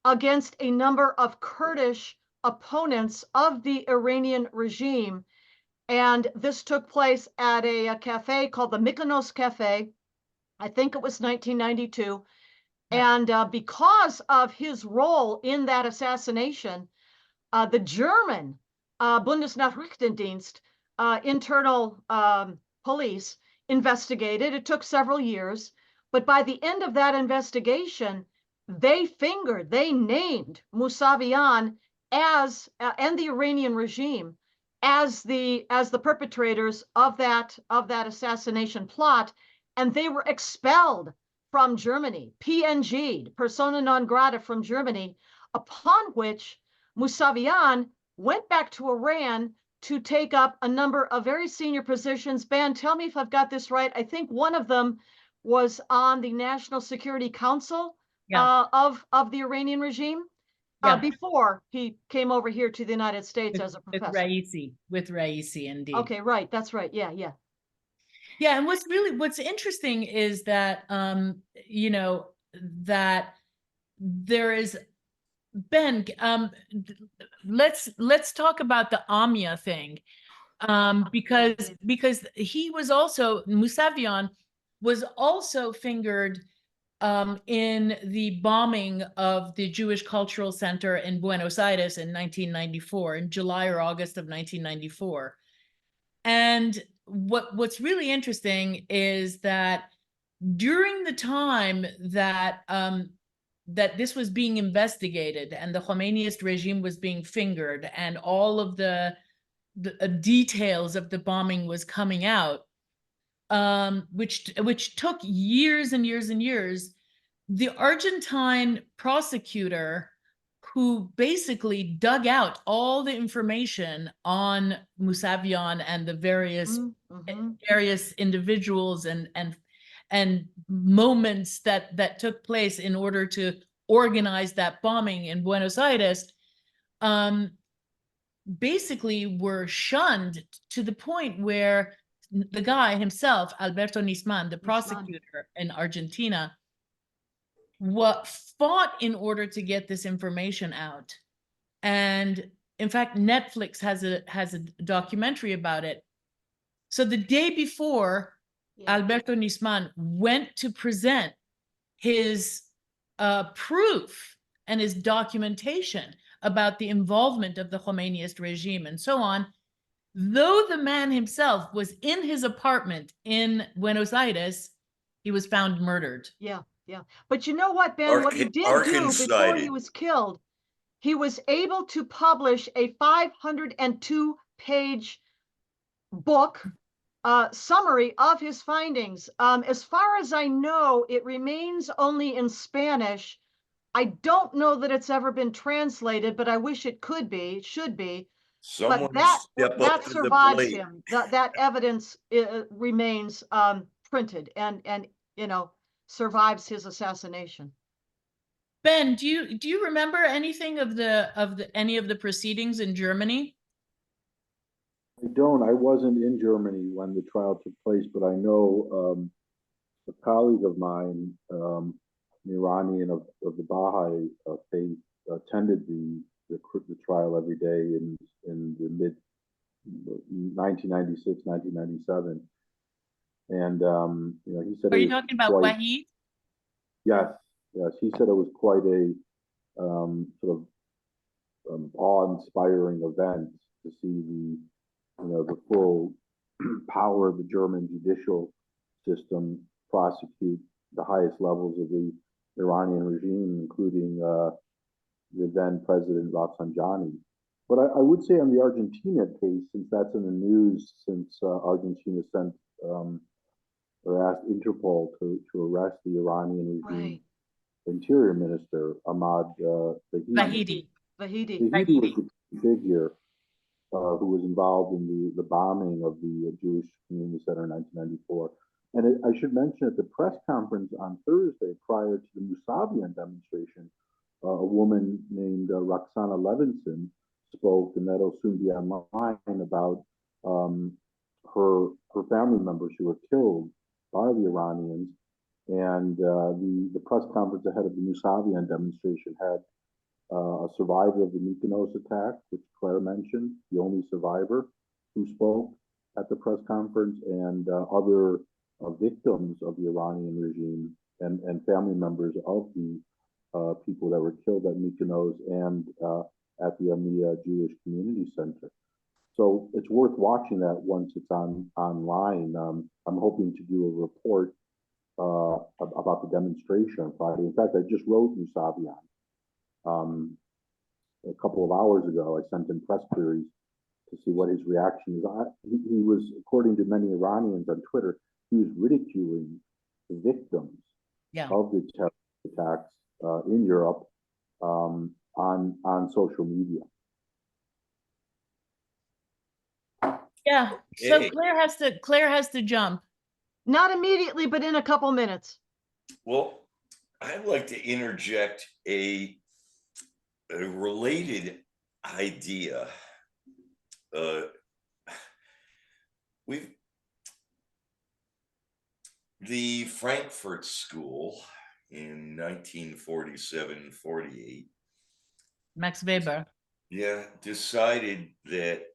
against a number of Kurdish opponents of the Iranian regime. And this took place at a cafe called the Mykonos Cafe. I think it was 1992. And because of his role in that assassination, the German Bundesnachrichtendienst, internal police, investigated. It took several years, but by the end of that investigation, they named Mousavian as and the Iranian regime as the perpetrators of that assassination plot, and they were expelled from Germany, PNG'd, persona non grata from Germany, upon which Mousavian went back to Iran to take up a number of very senior positions. Ben, tell me if I've got this right. I think one of them was on the National Security Council of the Iranian regime before he came over here to the United States as a professor. With Raisi, indeed. Okay, right. That's right. Yeah. Yeah, and what's interesting is that that there is, Ben, let's talk about the Amia thing, because he was also, Mousavian was also fingered in the bombing of the Jewish Cultural Center in Buenos Aires in 1994, in July or August of 1994. And what's really interesting is that during the time that that this was being investigated and the Khomeiniist regime was being fingered and all of the details of the bombing was coming out, which took years and years and years, the Argentine prosecutor who basically dug out all the information on Musavian and the various Mhm. various individuals and moments that took place in order to organize that bombing in Buenos Aires, basically were shunned to the point where the guy himself, Alberto Nisman, the prosecutor in Argentina, what fought in order to get this information out. And in fact, Netflix has a documentary about it. So the day before, Yeah. Alberto Nisman went to present his proof and his documentation about the involvement of the Khomeiniist regime and so on, though the man himself was in his apartment in Buenos Aires, he was found murdered. Yeah, yeah. But you know what, Ben? What he did do before he was killed, he was able to publish a 502-page book summary of his findings. As far as I know, it remains only in Spanish. I don't know that it's ever been translated, but I wish it could be, it should be. Someone But that step up that to the survives plate. him. That evidence remains printed and survives his assassination. Ben, do you remember anything of any of the proceedings in Germany? I don't. I wasn't in Germany when the trial took place, but I know a colleague of mine, an Iranian of the Baha'i faith, attended the trial every day in the mid 1996, 1997. And he said Are it you was talking about quite, Wahid? yes, he said it was quite a sort of awe-inspiring event to see the full power of the German judicial system prosecute the highest levels of the Iranian regime, including the then President Rafsanjani. But I would say on the Argentina case, since that's in the news, since Argentina sent or asked Interpol to arrest the Iranian regime Interior Minister Ahmad Vahidi. Vahidi. Vahidi was the figure who was involved in the bombing of the Jewish Community Center in 1994. And I should mention at the press conference on Thursday prior to the Musavian demonstration, a woman named Roxana Levinson spoke, and that'll soon be online, about her family members who were killed by the Iranians. And the press conference ahead of the Musavian demonstration had a survivor of the Mykonos attack, which Claire mentioned, the only survivor who spoke at the press conference, and other victims of the Iranian regime and family members of the people that were killed at Mykonos and at the Amia Jewish Community Center. So it's worth watching that once it's online. I'm hoping to do a report about the demonstration on Friday. In fact, I just wrote Musavian. A couple of hours ago, I sent him press queries to see what his reaction is. He was, according to many Iranians on Twitter, he was ridiculing the victims of the terrorist attacks in Europe on social media. Yeah. So Claire has to jump. Not immediately, but in a couple minutes. Well, I'd like to interject a related idea. The Frankfurt School in 1947-48. Max Weber. Yeah, decided that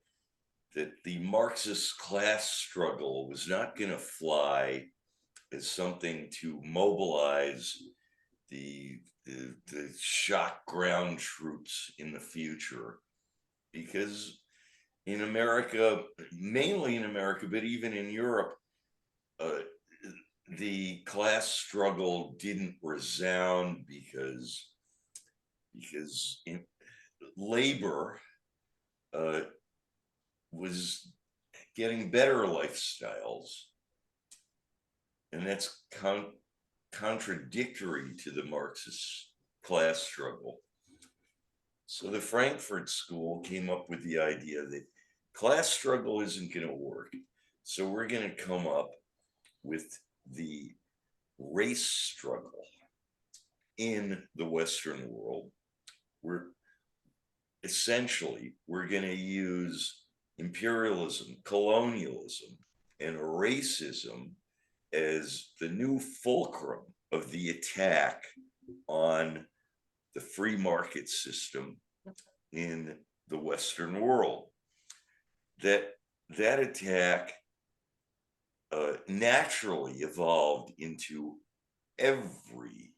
the Marxist class struggle was not going to fly as something to mobilize the shock ground troops in the future, because in America, mainly in America, but even in Europe, the class struggle didn't resound because labor was getting better lifestyles, and that's contradictory to the Marxist class struggle. So the Frankfurt School came up with the idea that class struggle isn't going to work. So we're going to come up with the race struggle in the Western world. We're going to use imperialism, colonialism, and racism as the new fulcrum of the attack on the free market system in the Western world. That attack naturally evolved into every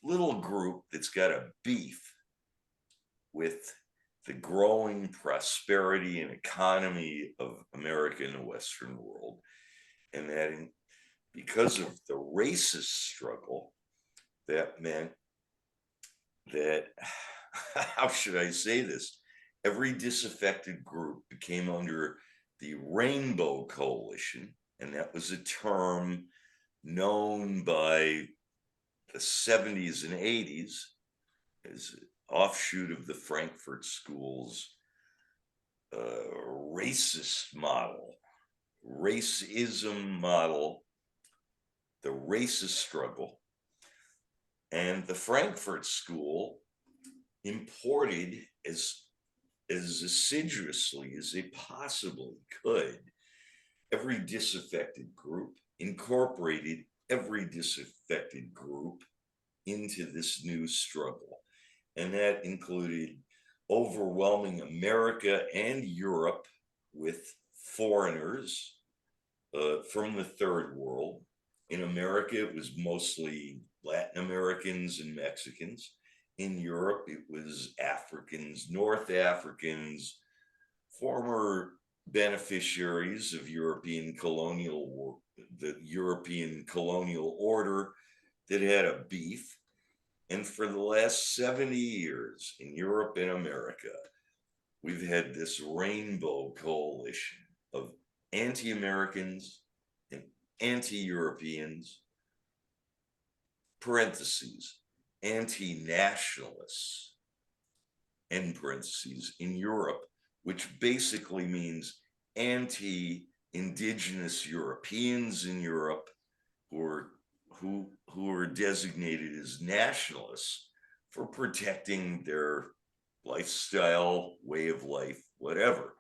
little group that's got a beef with the growing prosperity and economy of America and the Western world. And that because of the racist struggle, that meant that, how should I say this? Every disaffected group became under the Rainbow Coalition, and that was a term known by the 70s and 80s as an offshoot of the Frankfurt School's racist model, racism model, the racist struggle. And the Frankfurt School imported as assiduously as they possibly could every disaffected group, incorporated every disaffected group into this new struggle. And that included overwhelming America and Europe with foreigners from the third world. In America, it was mostly Latin Americans and Mexicans. In Europe, it was Africans, North Africans, former beneficiaries of European colonial, the European colonial order that had a beef. And for the last 70 years in Europe and America, we've had this rainbow coalition of anti-Americans and anti-Europeans, parentheses, anti-nationalists, end parentheses, in Europe, which basically means anti-indigenous Europeans in Europe who are designated as nationalists for protecting their lifestyle, way of life, whatever.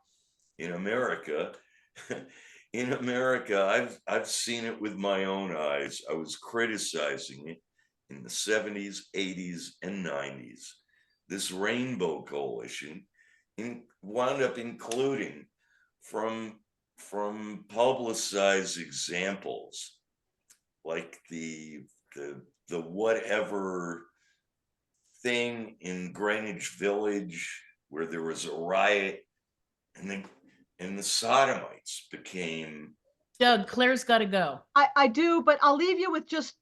In America, I've seen it with my own eyes. I was criticizing it in the 70s, 80s, and 90s. This rainbow coalition wound up including from publicized examples like the whatever thing in Greenwich Village where there was a riot, and the sodomites became. Doug, Claire's got to go. I do, but I'll leave you with just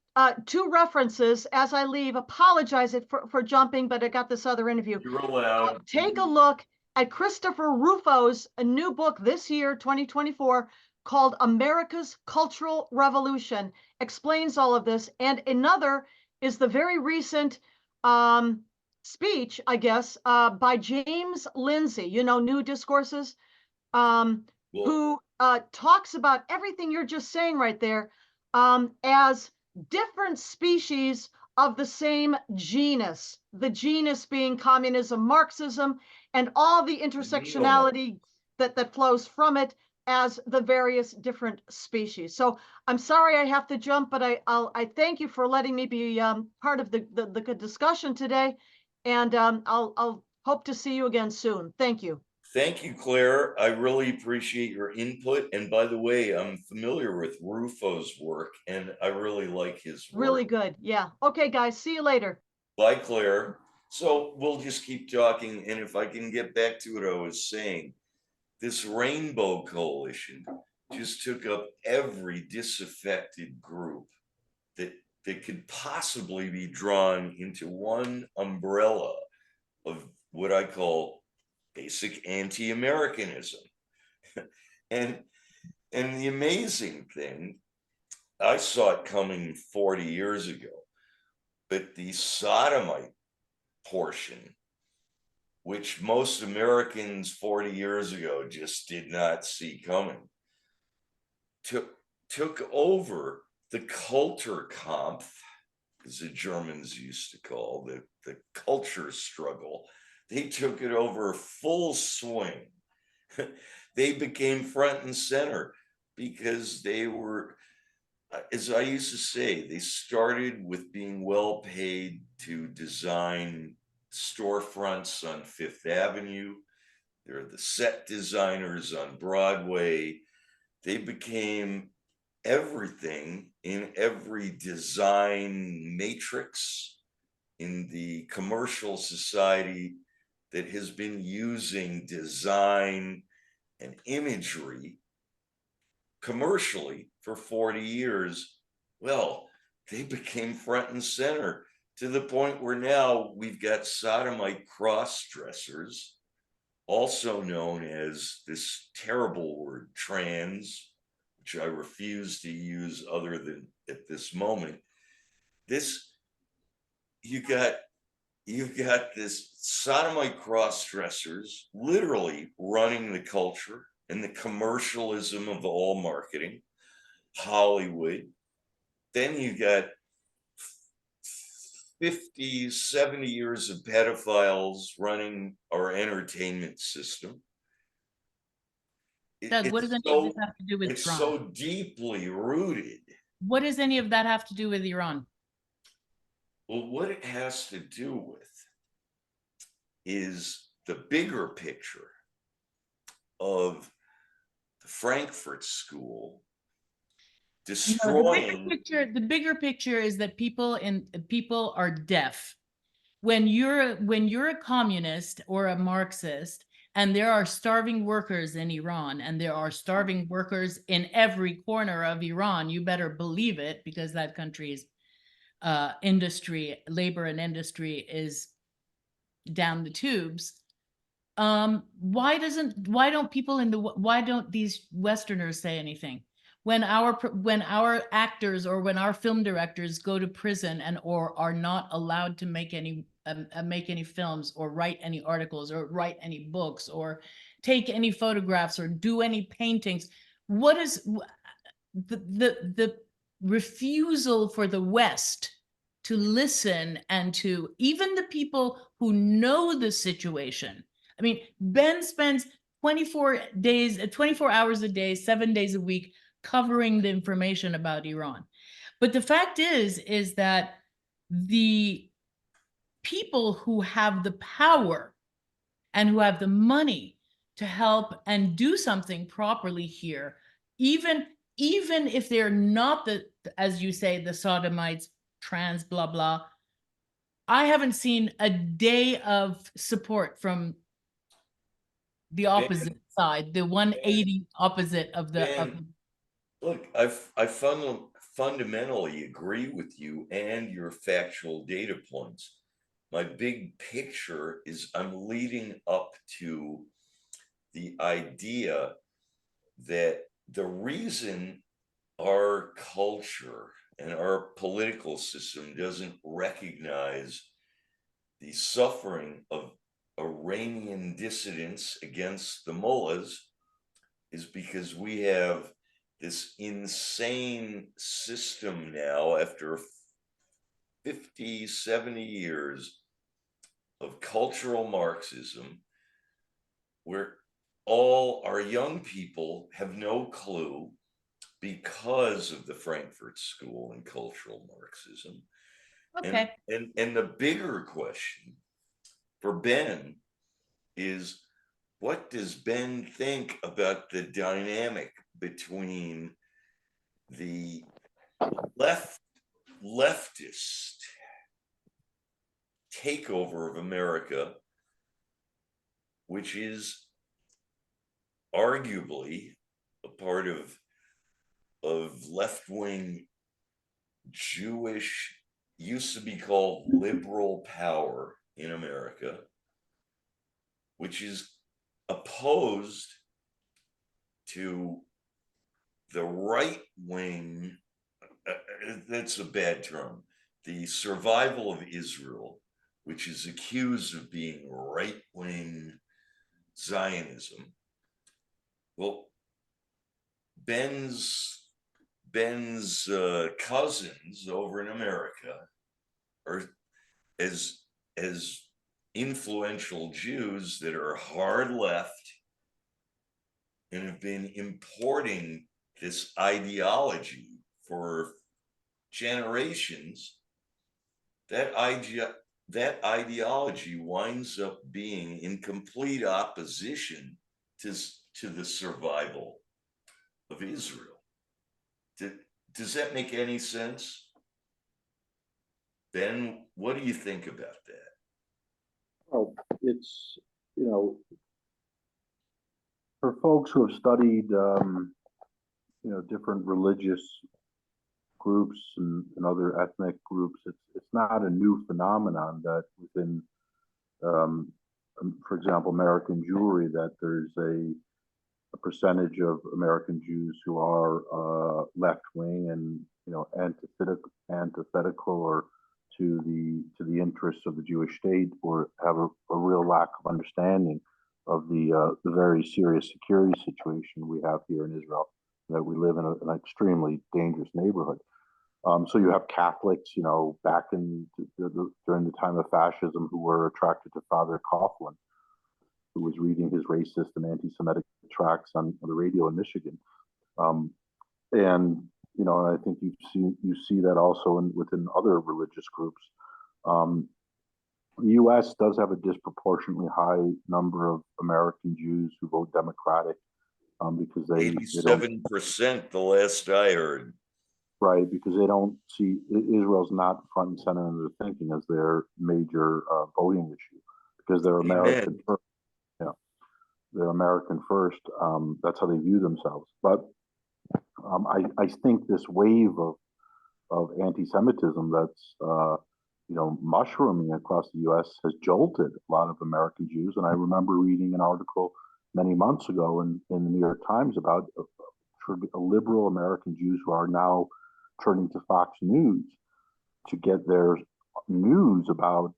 two references as I leave. Apologize for jumping, but I got this other interview. You're allowed. Take a look at Christopher Rufo's new book this year, 2024, called America's Cultural Revolution. Explains all of this. And another is the very recent speech, I guess, by James Lindsay, New Discourses, who talks about everything you're just saying right there as different species of the same genus, the genus being communism, Marxism, and all the intersectionality that flows from it as the various different species. So I'm sorry I have to jump, but I thank you for letting me be part of the good discussion today, and I'll hope to see you again soon. Thank you. Thank you, Claire. I really appreciate your input. And by the way, I'm familiar with Rufo's work, and I really like his work. Really good. Yeah. Okay, guys. See you later. Bye, Claire. So we'll just keep talking. And if I can get back to what I was saying, this rainbow coalition just took up every disaffected group that could possibly be drawn into one umbrella of what I call basic anti-Americanism. And the amazing thing I saw it coming 40 years ago, but the sodomite portion, which most Americans 40 years ago just did not see coming, took over the Kulturkampf, as the Germans used to call the culture struggle. They took it over full swing. They became front and center because they were, as I used to say, they started with being well paid to design storefronts on Fifth Avenue. They're the set designers on Broadway. They became everything in every design matrix in the commercial society that has been using design and imagery commercially for 40 years. Well, they became front and center to the point where now we've got sodomite cross dressers, also known as this terrible word trans, which I refuse to use other than at this moment. This you got you've got this sodomite cross dressers literally running the culture and the commercialism of all marketing, Hollywood. Then you got 50, 70 years of pedophiles running our entertainment system. Doug, what does any of this have to do with It's Iran? so deeply rooted. What does any of that have to do with Iran? Well, what it has to do with is the bigger picture of the Frankfurt School destroying. The bigger picture is that people are deaf. When you're a communist or a Marxist, and there are starving workers in Iran, and there are starving workers in every corner of Iran, you better believe it, because that country's labor and industry is down the tubes. Why don't these Westerners say anything when our actors or when our film directors go to prison and or are not allowed to make any films or write any articles or write any books or take any photographs or do any paintings? What is the refusal for the West to listen, and to even the people who know the situation? I mean, Ben spends 24 hours a day, 7 days a week covering the information about Iran. But the fact is that the people who have the power and who have the money to help and do something properly here, even if they're not as you say, the sodomites, trans, blah, blah, I haven't seen a day of support from the opposite side, the 180 opposite of the. Look, I fundamentally agree with you and your factual data points. My big picture is I'm leading up to the idea that the reason our culture and our political system doesn't recognize the suffering of Iranian dissidents against the mullahs is because we have this insane system now after 50, 70 years of cultural Marxism, where all our young people have no clue because of the Frankfurt School and cultural Marxism. Okay. And the bigger question for Ben is, what does Ben think about the dynamic between the leftist takeover of America, which is arguably a part of left-wing Jewish, used to be called liberal power in America, which is opposed to the right-wing that's a bad term. The survival of Israel, which is accused of being right-wing Zionism. Well, Ben's cousins over in America are as influential Jews that are hard left and have been importing this ideology for generations. That ideology winds up being in complete opposition to the survival of Israel. Does that make any sense? Ben, what do you think about that? Well, it's, for folks who have studied, different religious groups and other ethnic groups, it's not a new phenomenon that within, for example, American Jewry, that there's a percentage of American Jews who are left wing and antithetical or to the interests of the Jewish state, or have a real lack of understanding of the very serious security situation we have here in Israel, that we live in an extremely dangerous neighborhood. So you have Catholics, back in during the time of fascism, who were attracted to Father Coughlin, who was reading his racist and anti-Semitic tracts on the radio in Michigan. And I think you see that also within other religious groups. The U.S. does have a disproportionately high number of American Jews who vote Democratic, because they 87% the last I heard. Right, because they don't see Israel's not front and center in their thinking as their major voting issue, because they're American first. Yeah, they're American first. That's how they view themselves. But I think this wave of anti-Semitism that's mushrooming across the U.S. has jolted a lot of American Jews. And I remember reading an article many months ago in the New York Times about liberal American Jews who are now turning to Fox News to get their news about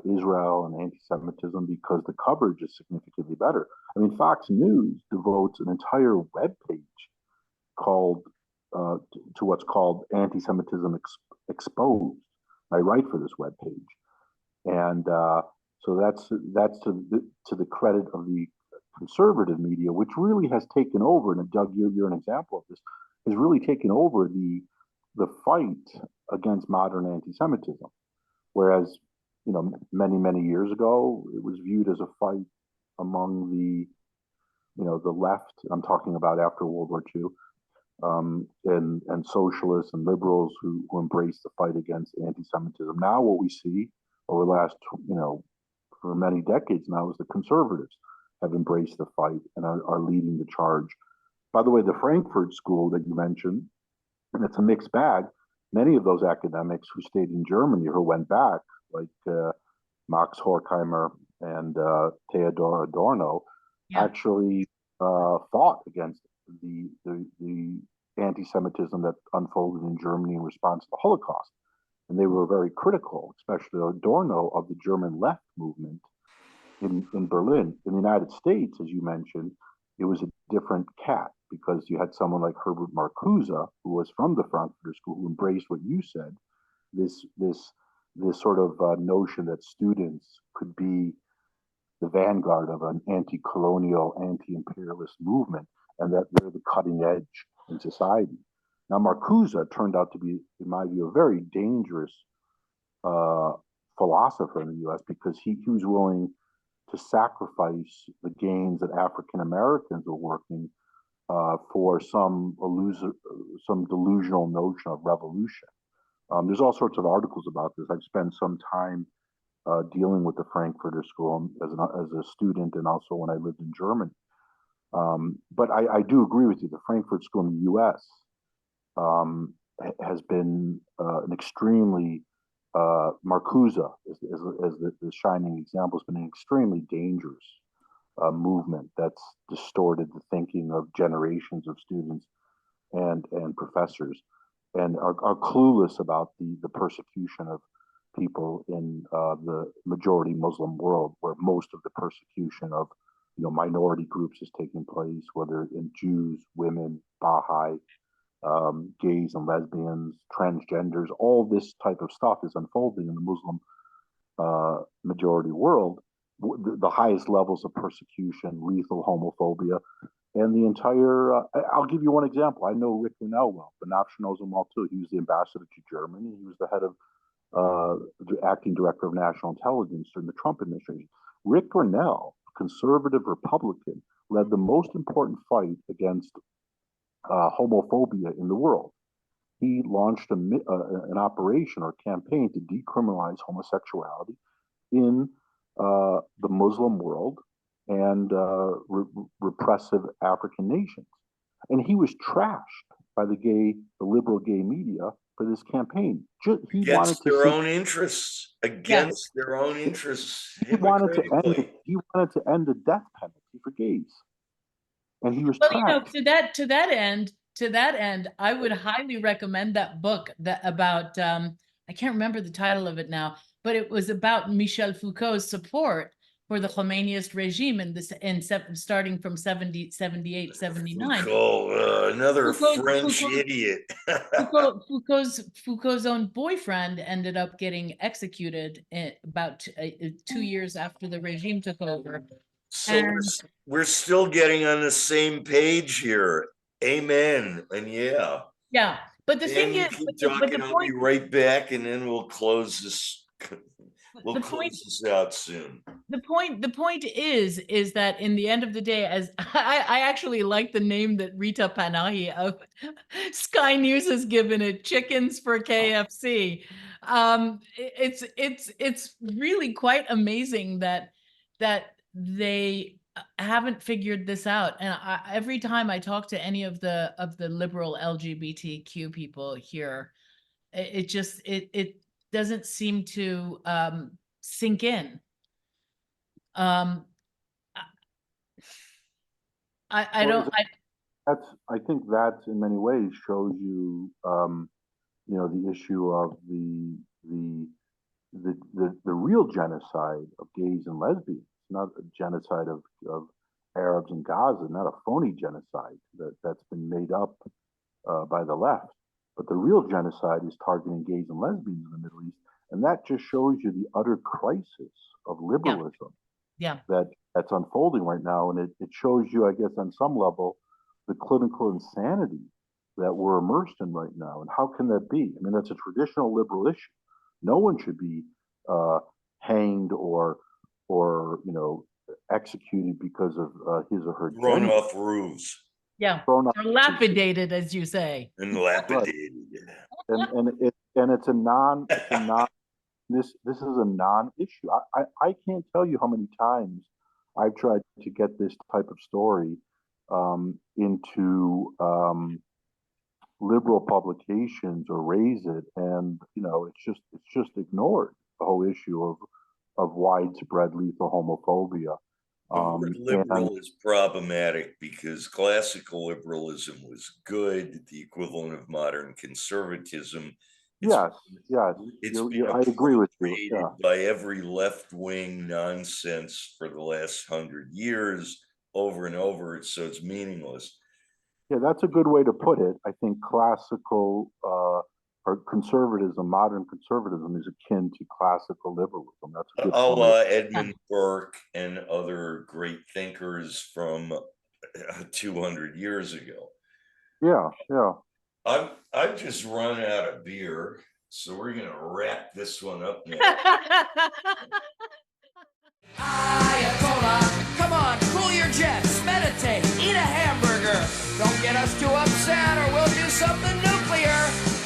Israel and anti-Semitism, because the coverage is significantly better. I mean, Fox News devotes an entire webpage called to what's called Anti-Semitism Exposed. I write for this webpage, and so that's to the credit of the conservative media, which really has taken over. And Doug, you're an example of this. Has really taken over the fight against modern anti-Semitism, whereas many years ago it was viewed as a fight among the left. I'm talking about after World War II, and socialists and liberals who embraced the fight against anti-Semitism. Now what we see over the last for many decades now is the conservatives have embraced the fight and are leading the charge. By the way, the Frankfurt School that you mentioned, and it's a mixed bag. Many of those academics who stayed in Germany or who went back, like Max Horkheimer and Theodor Adorno, actually fought against the anti-Semitism that unfolded in Germany in response to the Holocaust. And they were very critical, especially Adorno, of the German left movement in Berlin. In the United States, as you mentioned, it was a different cat, because you had someone like Herbert Marcuse, who was from the Frankfurter School, who embraced what you said, this sort of notion that students could be the vanguard of an anti-colonial, anti-imperialist movement, and that they're the cutting edge in society. Now, Marcuse turned out to be, in my view, a very dangerous philosopher in the U.S., because he was willing to sacrifice the gains that African Americans were working for some delusional notion of revolution. There's all sorts of articles about this. I've spent some time dealing with the Frankfurter School as a student, and also when I lived in Germany. But I do agree with you. The Frankfurt School in the U.S. Has been an extremely Marcuse, as the shining example, has been an extremely dangerous movement that's distorted the thinking of generations of students and professors. and are clueless about the persecution of people in the majority Muslim world, where most of the persecution of minority groups is taking place, whether in Jews, women, Baha'i, gays and lesbians, transgenders. All this type of stuff is unfolding in the Muslim majority world. The highest levels of persecution, lethal homophobia, and the entire. I'll give you one example. I know Rick Grinnell well. Banafsheh knows him well too. He was the ambassador to Germany. He was the head of the acting director of national intelligence during the Trump administration. Rick Grinnell, conservative Republican, led the most important fight against homophobia in the world. He launched an operation or campaign to decriminalize homosexuality in the Muslim world and repressive African nations. And he was trashed by the liberal gay media for this campaign. He against their own interests. Against their own interests. He wanted to end the death penalty for gays, and he was trashed. To that end, I would highly recommend that book about I can't remember the title of it now, but it was about Michel Foucault's support for the Khomeiniist regime starting from 78, 79. Foucault, another French idiot. Foucault's own boyfriend ended up getting executed about 2 years after the regime took over. So we're still getting on the same page here. Amen. And yeah. But the thing is, I'll be right back, and then we'll close this. We'll close this out soon. The point is that in the end of the day, as I actually like the name that Rita Panahi of Sky News has given it, chickens for KFC. It's really quite amazing that they haven't figured this out. And every time I talk to any of the liberal LGBTQ people here, it doesn't seem to sink in. I think that in many ways shows you, the issue of the real genocide of gays and lesbians, not a genocide of Arabs in Gaza, not a phony genocide that's been made up by the left. But the real genocide is targeting gays and lesbians in the Middle East. And that just shows you the utter crisis of liberalism that's unfolding right now. And it shows you, I guess, on some level, the clinical insanity that we're immersed in right now. And how can that be? I mean, that's a traditional liberal issue. No one should be hanged or executed because of his or her thrown off roofs. Yeah, or lapidated, as you say. And lapidated. Right. And it's a non. This is a non-issue. I can't tell you how many times I've tried to get this type of story into liberal publications or raise it, and it's just ignored. The whole issue of widespread lethal homophobia. Liberal is problematic because classical liberalism was good, the equivalent of modern conservatism. Yes. It's I agree with you. Yeah. By every left-wing nonsense for the last 100 years, over and over, so it's meaningless. Yeah, that's a good way to put it. I think classical or conservatism, modern conservatism, is akin to classical liberalism. That's a good Edmund Burke and other great thinkers from 200 years ago. Yeah. I've just run out of beer, so we're gonna wrap this one up now. Ayatollah, come on, cool your jets, meditate, eat a hamburger. Don't get us too upset or we'll do something nuclear.